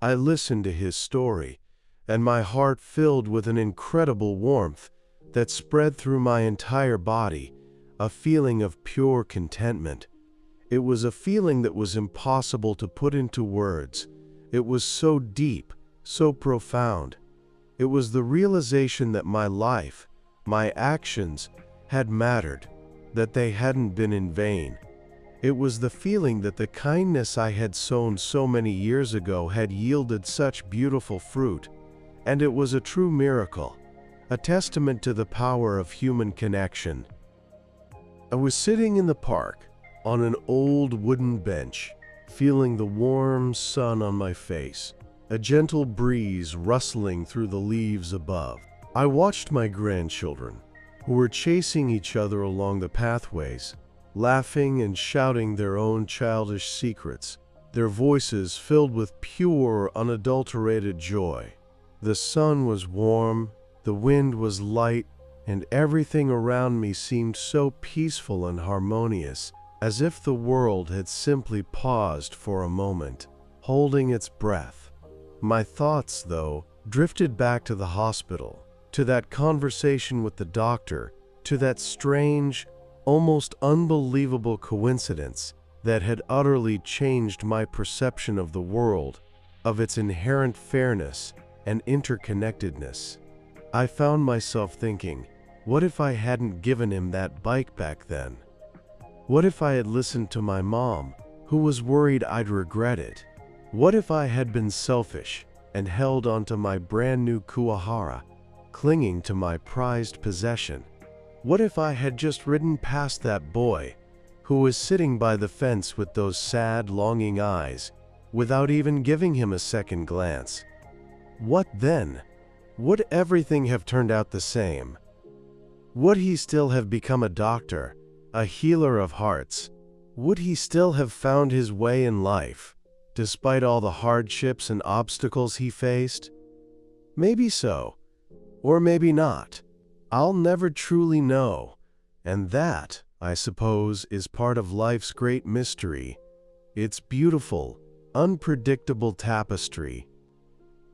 I listened to his story, and my heart filled with an incredible warmth that spread through my entire body, a feeling of pure contentment. It was a feeling that was impossible to put into words. It was so deep, so profound. It was the realization that my life, my actions, had mattered, that they hadn't been in vain. It was the feeling that the kindness I had sown so many years ago had yielded such beautiful fruit, and it was a true miracle, a testament to the power of human connection. I was sitting in the park, on an old wooden bench, feeling the warm sun on my face, a gentle breeze rustling through the leaves above. I watched my grandchildren, who were chasing each other along the pathways, laughing and shouting their own childish secrets, their voices filled with pure, unadulterated joy. The sun was warm, the wind was light, and everything around me seemed so peaceful and harmonious, as if the world had simply paused for a moment, holding its breath. My thoughts, though, drifted back to the hospital, to that conversation with the doctor, to that strange, almost unbelievable coincidence that had utterly changed my perception of the world, of its inherent fairness and interconnectedness. I found myself thinking, what if I hadn't given him that bike back then? What if I had listened to my mom, who was worried I'd regret it? What if I had been selfish and held onto my brand new Kuwahara, clinging to my prized possession? What if I had just ridden past that boy, who was sitting by the fence with those sad, longing eyes, without even giving him a second glance? What then? Would everything have turned out the same? Would he still have become a doctor, a healer of hearts? Would he still have found his way in life, despite all the hardships and obstacles he faced? Maybe so. Or maybe not. I'll never truly know. And that, I suppose, is part of life's great mystery. Its beautiful, unpredictable tapestry.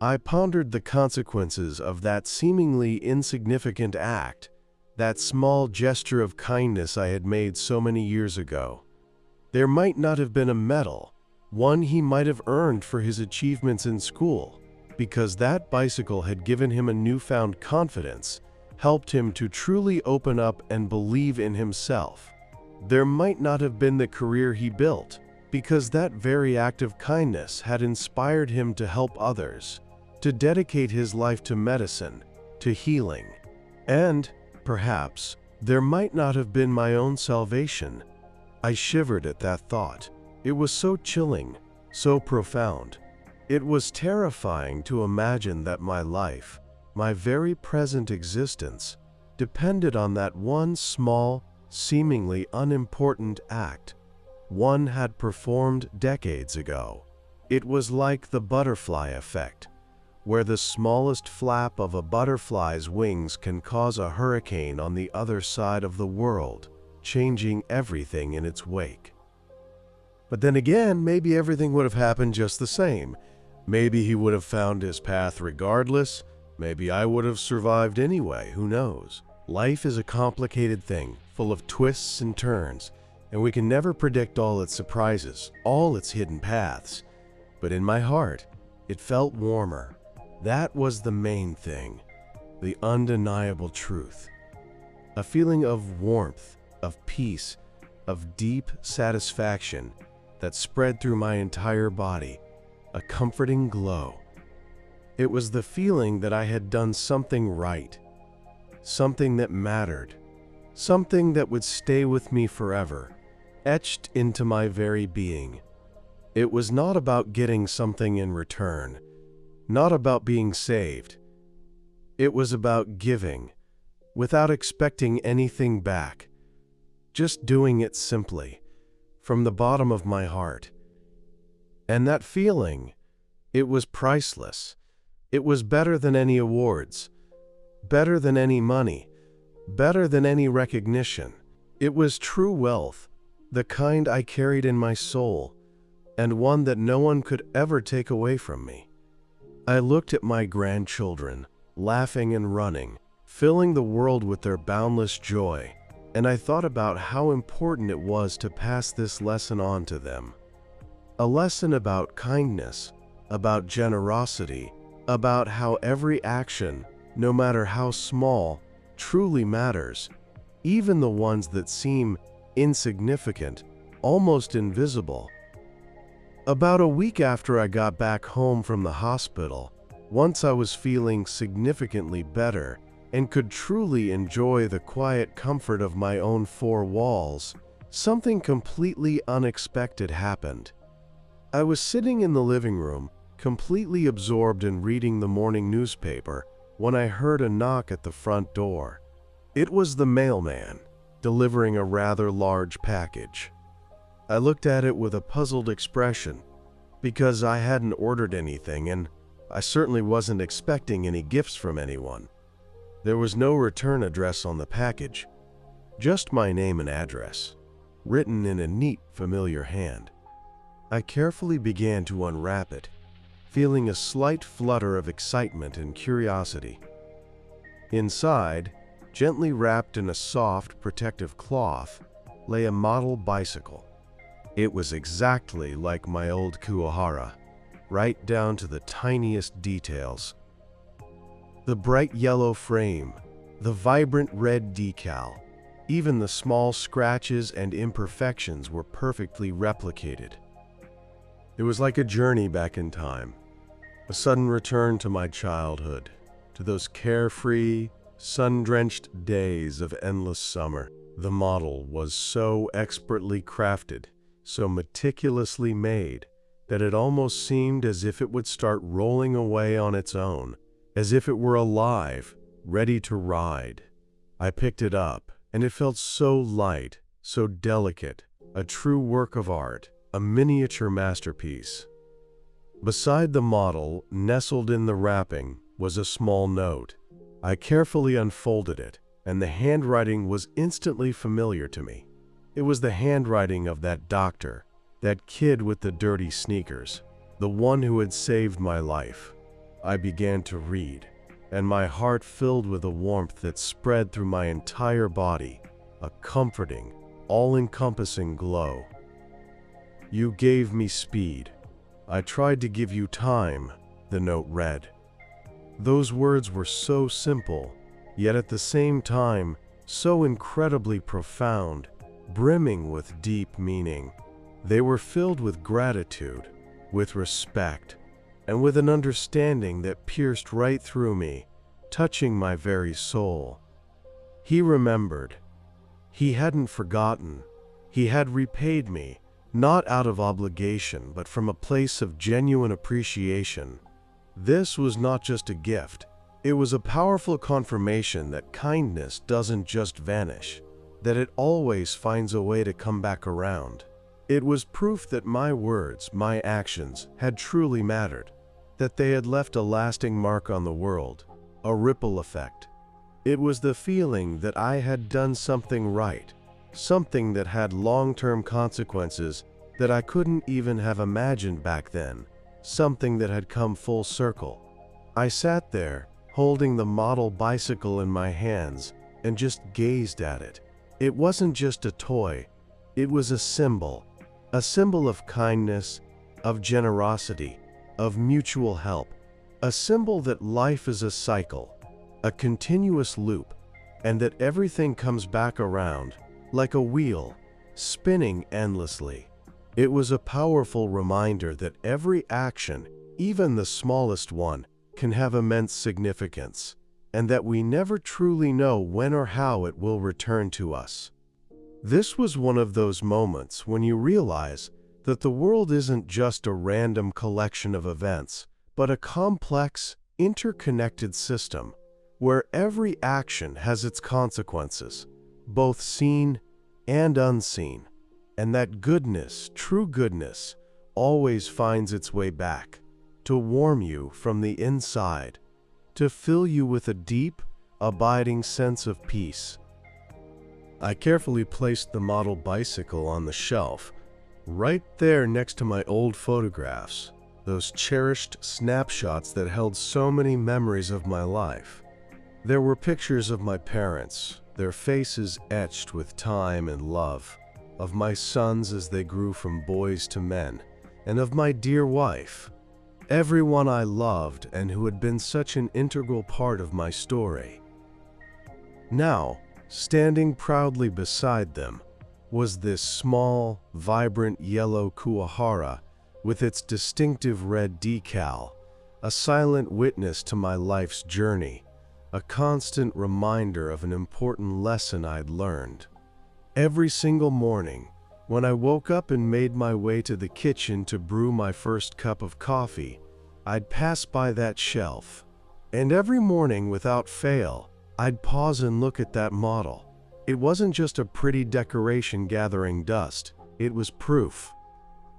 I pondered the consequences of that seemingly insignificant act, that small gesture of kindness I had made so many years ago. There might not have been a medal, one he might have earned for his achievements in school, because that bicycle had given him a newfound confidence, helped him to truly open up and believe in himself. There might not have been the career he built, because that very act of kindness had inspired him to help others, to dedicate his life to medicine, to healing. And, perhaps, there might not have been my own salvation. I shivered at that thought. It was so chilling, so profound. It was terrifying to imagine that my life, my very present existence, depended on that one small, seemingly unimportant act one had performed decades ago. It was like the butterfly effect, where the smallest flap of a butterfly's wings can cause a hurricane on the other side of the world, changing everything in its wake. But then again, maybe everything would have happened just the same. Maybe he would have found his path regardless. Maybe I would have survived anyway, who knows? Life is a complicated thing, full of twists and turns, and we can never predict all its surprises, all its hidden paths. But in my heart, it felt warmer. That was the main thing, the undeniable truth. A feeling of warmth, of peace, of deep satisfaction that spread through my entire body, a comforting glow. It was the feeling that I had done something right, something that mattered, something that would stay with me forever, etched into my very being. It was not about getting something in return, not about being saved. It was about giving, without expecting anything back, just doing it simply, from the bottom of my heart. And that feeling, it was priceless. It was better than any awards, better than any money, better than any recognition. It was true wealth, the kind I carried in my soul, and one that no one could ever take away from me. I looked at my grandchildren, laughing and running, filling the world with their boundless joy, and I thought about how important it was to pass this lesson on to them. A lesson about kindness, about generosity, about how every action, no matter how small, truly matters, even the ones that seem insignificant, almost invisible. About a week after I got back home from the hospital, once I was feeling significantly better and could truly enjoy the quiet comfort of my own four walls, something completely unexpected happened. I was sitting in the living room, completely absorbed in reading the morning newspaper, when I heard a knock at the front door. It was the mailman, delivering a rather large package. I looked at it with a puzzled expression, because I hadn't ordered anything and I certainly wasn't expecting any gifts from anyone. There was no return address on the package, just my name and address, written in a neat, familiar hand. I carefully began to unwrap it, feeling a slight flutter of excitement and curiosity. Inside, gently wrapped in a soft, protective cloth, lay a model bicycle. It was exactly like my old Kuwahara, right down to the tiniest details. The bright yellow frame, the vibrant red decal, even the small scratches and imperfections were perfectly replicated. It was like a journey back in time, a sudden return to my childhood, to those carefree, sun-drenched days of endless summer. The model was so expertly crafted, so meticulously made, that it almost seemed as if it would start rolling away on its own, as if it were alive, ready to ride. I picked it up, and it felt so light, so delicate, a true work of art, a miniature masterpiece. Beside the model, nestled in the wrapping, was a small note. I carefully unfolded it, and the handwriting was instantly familiar to me. It was the handwriting of that doctor, that kid with the dirty sneakers, the one who had saved my life. I began to read, and my heart filled with a warmth that spread through my entire body, a comforting, all-encompassing glow. "You gave me speed. I tried to give you time," the note read. Those words were so simple, yet at the same time so incredibly profound, brimming with deep meaning. They were filled with gratitude, with respect, and with an understanding that pierced right through me, touching my very soul. He remembered. He hadn't forgotten. He had repaid me, not out of obligation, but from a place of genuine appreciation. This was not just a gift. It was a powerful confirmation that kindness doesn't just vanish, that it always finds a way to come back around. It was proof that my words, my actions, had truly mattered, that they had left a lasting mark on the world, a ripple effect. It was the feeling that I had done something right, something that had long-term consequences that I couldn't even have imagined back then, something that had come full circle. I sat there, holding the model bicycle in my hands, and just gazed at it. It wasn't just a toy, it was a symbol of kindness, of generosity, of mutual help, a symbol that life is a cycle, a continuous loop, and that everything comes back around, like a wheel, spinning endlessly. It was a powerful reminder that every action, even the smallest one, can have immense significance, and that we never truly know when or how it will return to us. This was one of those moments when you realize that the world isn't just a random collection of events, but a complex, interconnected system, where every action has its consequences, both seen and unseen, and that goodness, true goodness, always finds its way back, to warm you from the inside, to fill you with a deep, abiding sense of peace. I carefully placed the model bicycle on the shelf, right there next to my old photographs, those cherished snapshots that held so many memories of my life. There were pictures of my parents, their faces etched with time and love, of my sons as they grew from boys to men, and of my dear wife, everyone I loved and who had been such an integral part of my story. Now, standing proudly beside them, was this small, vibrant yellow Kuwahara with its distinctive red decal, a silent witness to my life's journey, a constant reminder of an important lesson I'd learned. Every single morning, when I woke up and made my way to the kitchen to brew my first cup of coffee, I'd pass by that shelf. And every morning, without fail, I'd pause and look at that model. It wasn't just a pretty decoration gathering dust, it was proof.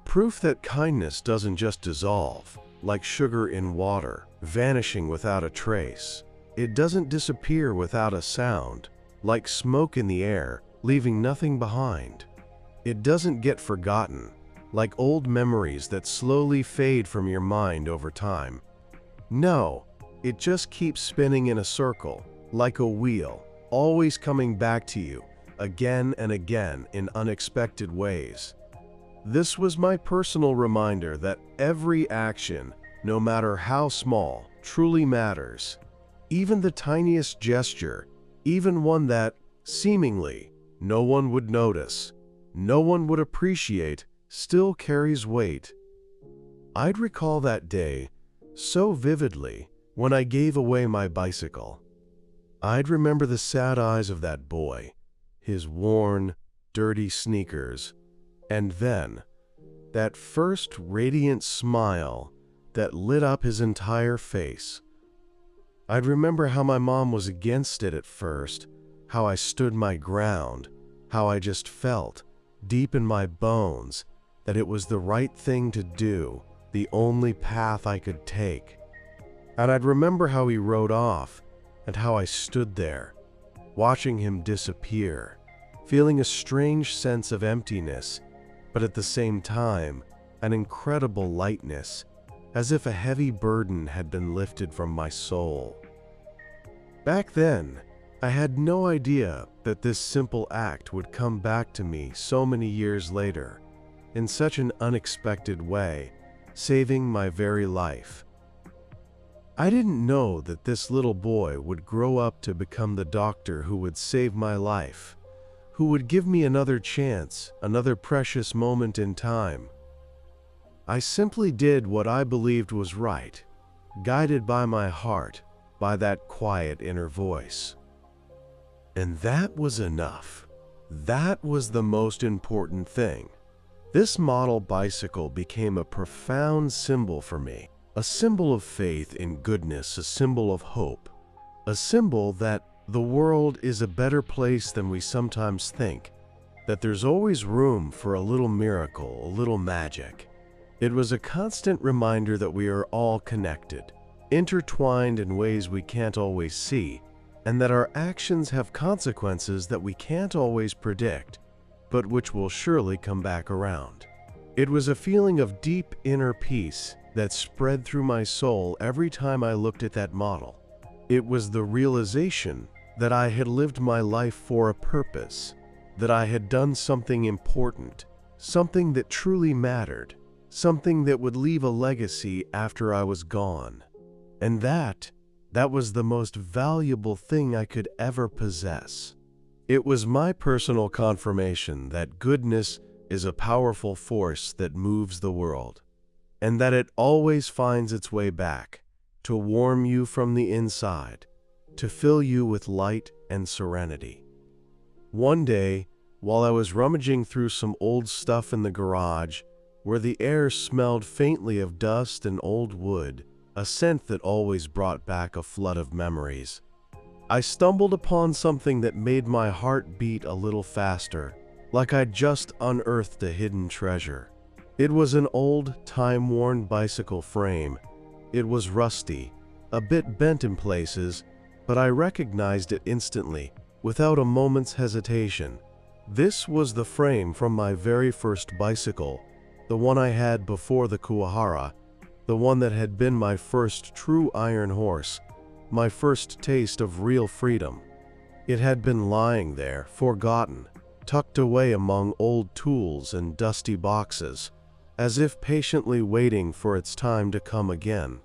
Proof that kindness doesn't just dissolve, like sugar in water, vanishing without a trace. It doesn't disappear without a sound, like smoke in the air, leaving nothing behind. It doesn't get forgotten, like old memories that slowly fade from your mind over time. No, it just keeps spinning in a circle, like a wheel, always coming back to you, again and again in unexpected ways. This was my personal reminder that every action, no matter how small, truly matters. Even the tiniest gesture, even one that, seemingly, no one would notice, no one would appreciate, still carries weight. I'd recall that day so vividly when I gave away my bicycle. I'd remember the sad eyes of that boy, his worn, dirty sneakers, and then that first radiant smile that lit up his entire face. I'd remember how my mom was against it at first, how I stood my ground, how I just felt, deep in my bones, that it was the right thing to do, the only path I could take. And I'd remember how he rode off, and how I stood there, watching him disappear, feeling a strange sense of emptiness, but at the same time, an incredible lightness, as if a heavy burden had been lifted from my soul. Back then, I had no idea that this simple act would come back to me so many years later, in such an unexpected way, saving my very life. I didn't know that this little boy would grow up to become the doctor who would save my life, who would give me another chance, another precious moment in time. I simply did what I believed was right, guided by my heart, by that quiet inner voice. And that was enough. That was the most important thing. This model bicycle became a profound symbol for me, a symbol of faith in goodness, a symbol of hope, a symbol that the world is a better place than we sometimes think, that there's always room for a little miracle, a little magic. It was a constant reminder that we are all connected, intertwined in ways we can't always see, and that our actions have consequences that we can't always predict, but which will surely come back around. It was a feeling of deep inner peace that spread through my soul every time I looked at that model. It was the realization that I had lived my life for a purpose, that I had done something important, something that truly mattered, something that would leave a legacy after I was gone. And that was the most valuable thing I could ever possess. It was my personal confirmation that goodness is a powerful force that moves the world, and that it always finds its way back to warm you from the inside, to fill you with light and serenity. One day, while I was rummaging through some old stuff in the garage, where the air smelled faintly of dust and old wood, a scent that always brought back a flood of memories, I stumbled upon something that made my heart beat a little faster, like I'd just unearthed a hidden treasure. It was an old, time-worn bicycle frame. It was rusty, a bit bent in places, but I recognized it instantly, without a moment's hesitation. This was the frame from my very first bicycle, the one I had before the Kuwahara, the one that had been my first true iron horse, my first taste of real freedom. It had been lying there, forgotten, tucked away among old tools and dusty boxes, as if patiently waiting for its time to come again.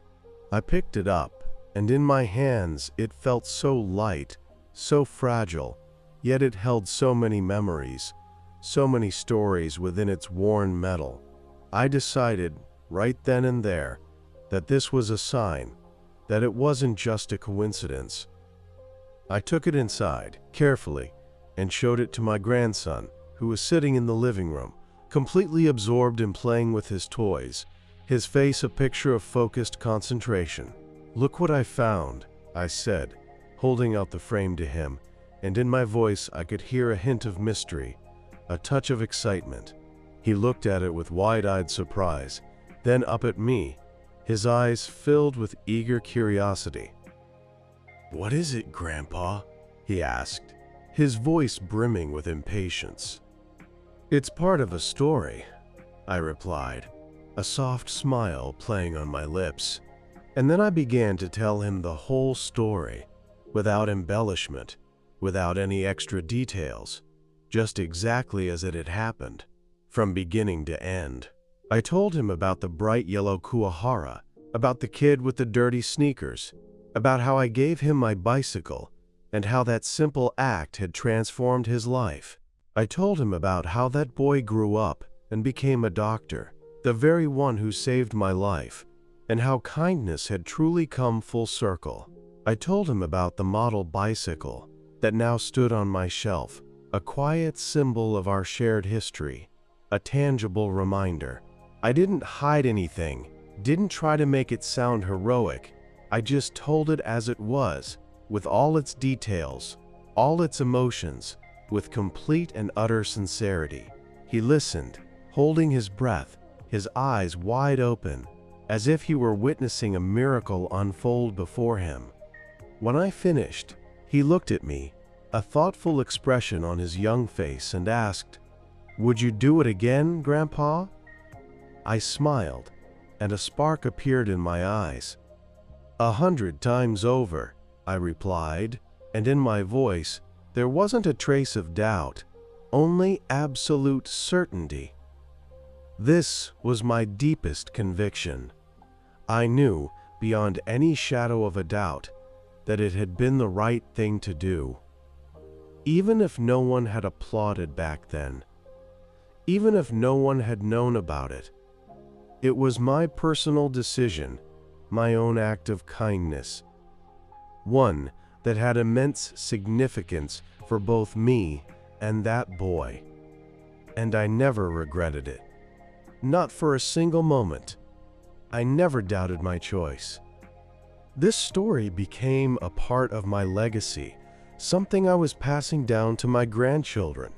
I picked it up, and in my hands it felt so light, so fragile, yet it held so many memories, so many stories within its worn metal. I decided, right then and there, that this was a sign, that it wasn't just a coincidence. I took it inside, carefully, and showed it to my grandson, who was sitting in the living room, completely absorbed in playing with his toys, his face a picture of focused concentration. "Look what I found," I said, holding out the frame to him, and in my voice I could hear a hint of mystery, a touch of excitement. He looked at it with wide-eyed surprise, then up at me, his eyes filled with eager curiosity. "What is it, Grandpa?" he asked, his voice brimming with impatience. "It's part of a story," I replied, a soft smile playing on my lips. And then I began to tell him the whole story, without embellishment, without any extra details, just exactly as it had happened, from beginning to end. I told him about the bright yellow Kuwahara, about the kid with the dirty sneakers, about how I gave him my bicycle, and how that simple act had transformed his life. I told him about how that boy grew up and became a doctor, the very one who saved my life, and how kindness had truly come full circle. I told him about the model bicycle that now stood on my shelf, a quiet symbol of our shared history, a tangible reminder. I didn't hide anything, didn't try to make it sound heroic. I just told it as it was, with all its details, all its emotions, with complete and utter sincerity. He listened, holding his breath, his eyes wide open, as if he were witnessing a miracle unfold before him. When I finished, he looked at me, a thoughtful expression on his young face, and asked, "Would you do it again, Grandpa?" I smiled, and a spark appeared in my eyes. 100 times over, I replied, and in my voice there wasn't a trace of doubt, only absolute certainty. This was my deepest conviction. I knew, beyond any shadow of a doubt, that it had been the right thing to do. Even if no one had applauded back then, even if no one had known about it, it was my personal decision, my own act of kindness, one that had immense significance for both me and that boy. And I never regretted it. Not for a single moment. I never doubted my choice. This story became a part of my legacy, something I was passing down to my grandchildren,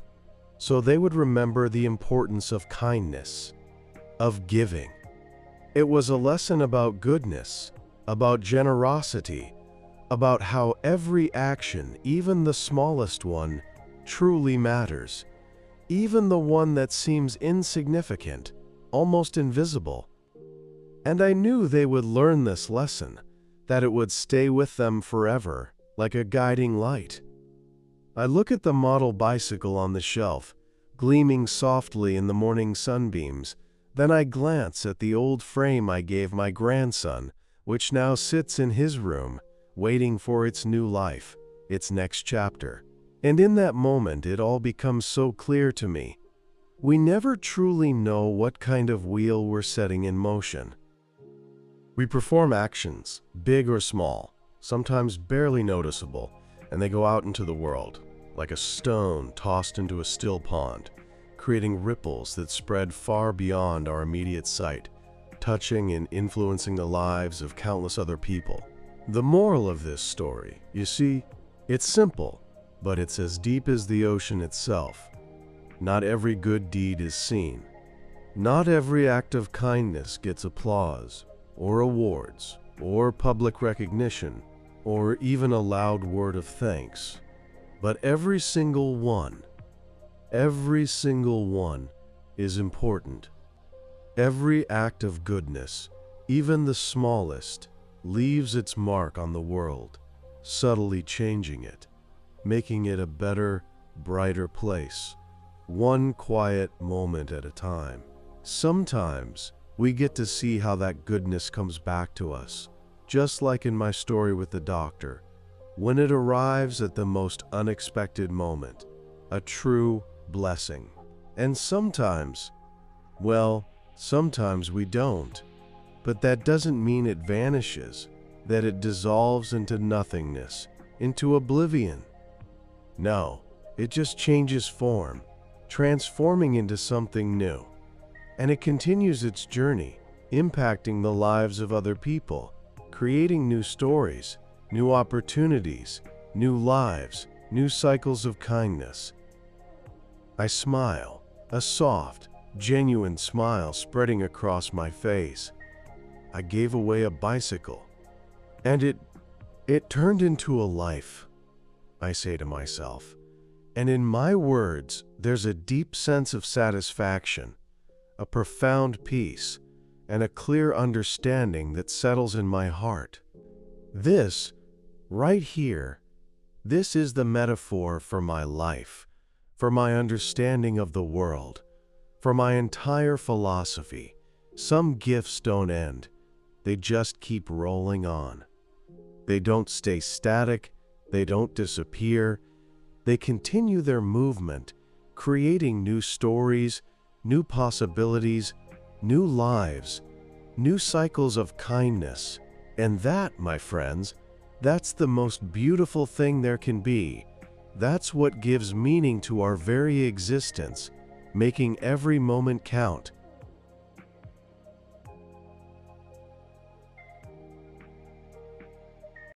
so they would remember the importance of kindness, of giving. It was a lesson about goodness, about generosity, about how every action, even the smallest one, truly matters, even the one that seems insignificant, almost invisible. And I knew they would learn this lesson, that it would stay with them forever, like a guiding light. I look at the model bicycle on the shelf, gleaming softly in the morning sunbeams. Then I glance at the old frame I gave my grandson, which now sits in his room, waiting for its new life, its next chapter. And in that moment, it all becomes so clear to me. We never truly know what kind of wheel we're setting in motion. We perform actions, big or small, sometimes barely noticeable, and they go out into the world, like a stone tossed into a still pond, creating ripples that spread far beyond our immediate sight, touching and influencing the lives of countless other people. The moral of this story, you see, it's simple, but it's as deep as the ocean itself. Not every good deed is seen. Not every act of kindness gets applause, or awards, or public recognition, or even a loud word of thanks. But every single one is important. Every act of goodness, even the smallest, leaves its mark on the world, subtly changing it, making it a better, brighter place, one quiet moment at a time. Sometimes we get to see how that goodness comes back to us, just like in my story with the doctor, when it arrives at the most unexpected moment, a true blessing. And sometimes, well, sometimes we don't. But that doesn't mean it vanishes, that it dissolves into nothingness, into oblivion. No, it just changes form, transforming into something new. And it continues its journey, impacting the lives of other people, creating new stories, new opportunities, new lives, new cycles of kindness. I smile, a soft, genuine smile spreading across my face. I gave away a bicycle, and it turned into a life, I say to myself. And in my words, there's a deep sense of satisfaction, a profound peace, and a clear understanding that settles in my heart. This, right here, this is the metaphor for my life, for my understanding of the world, for my entire philosophy. Some gifts don't end. They just keep rolling on. They don't stay static. They don't disappear. They continue their movement, creating new stories, new possibilities, new lives, new cycles of kindness. And that, my friends, that's the most beautiful thing there can be. That's what gives meaning to our very existence, making every moment count,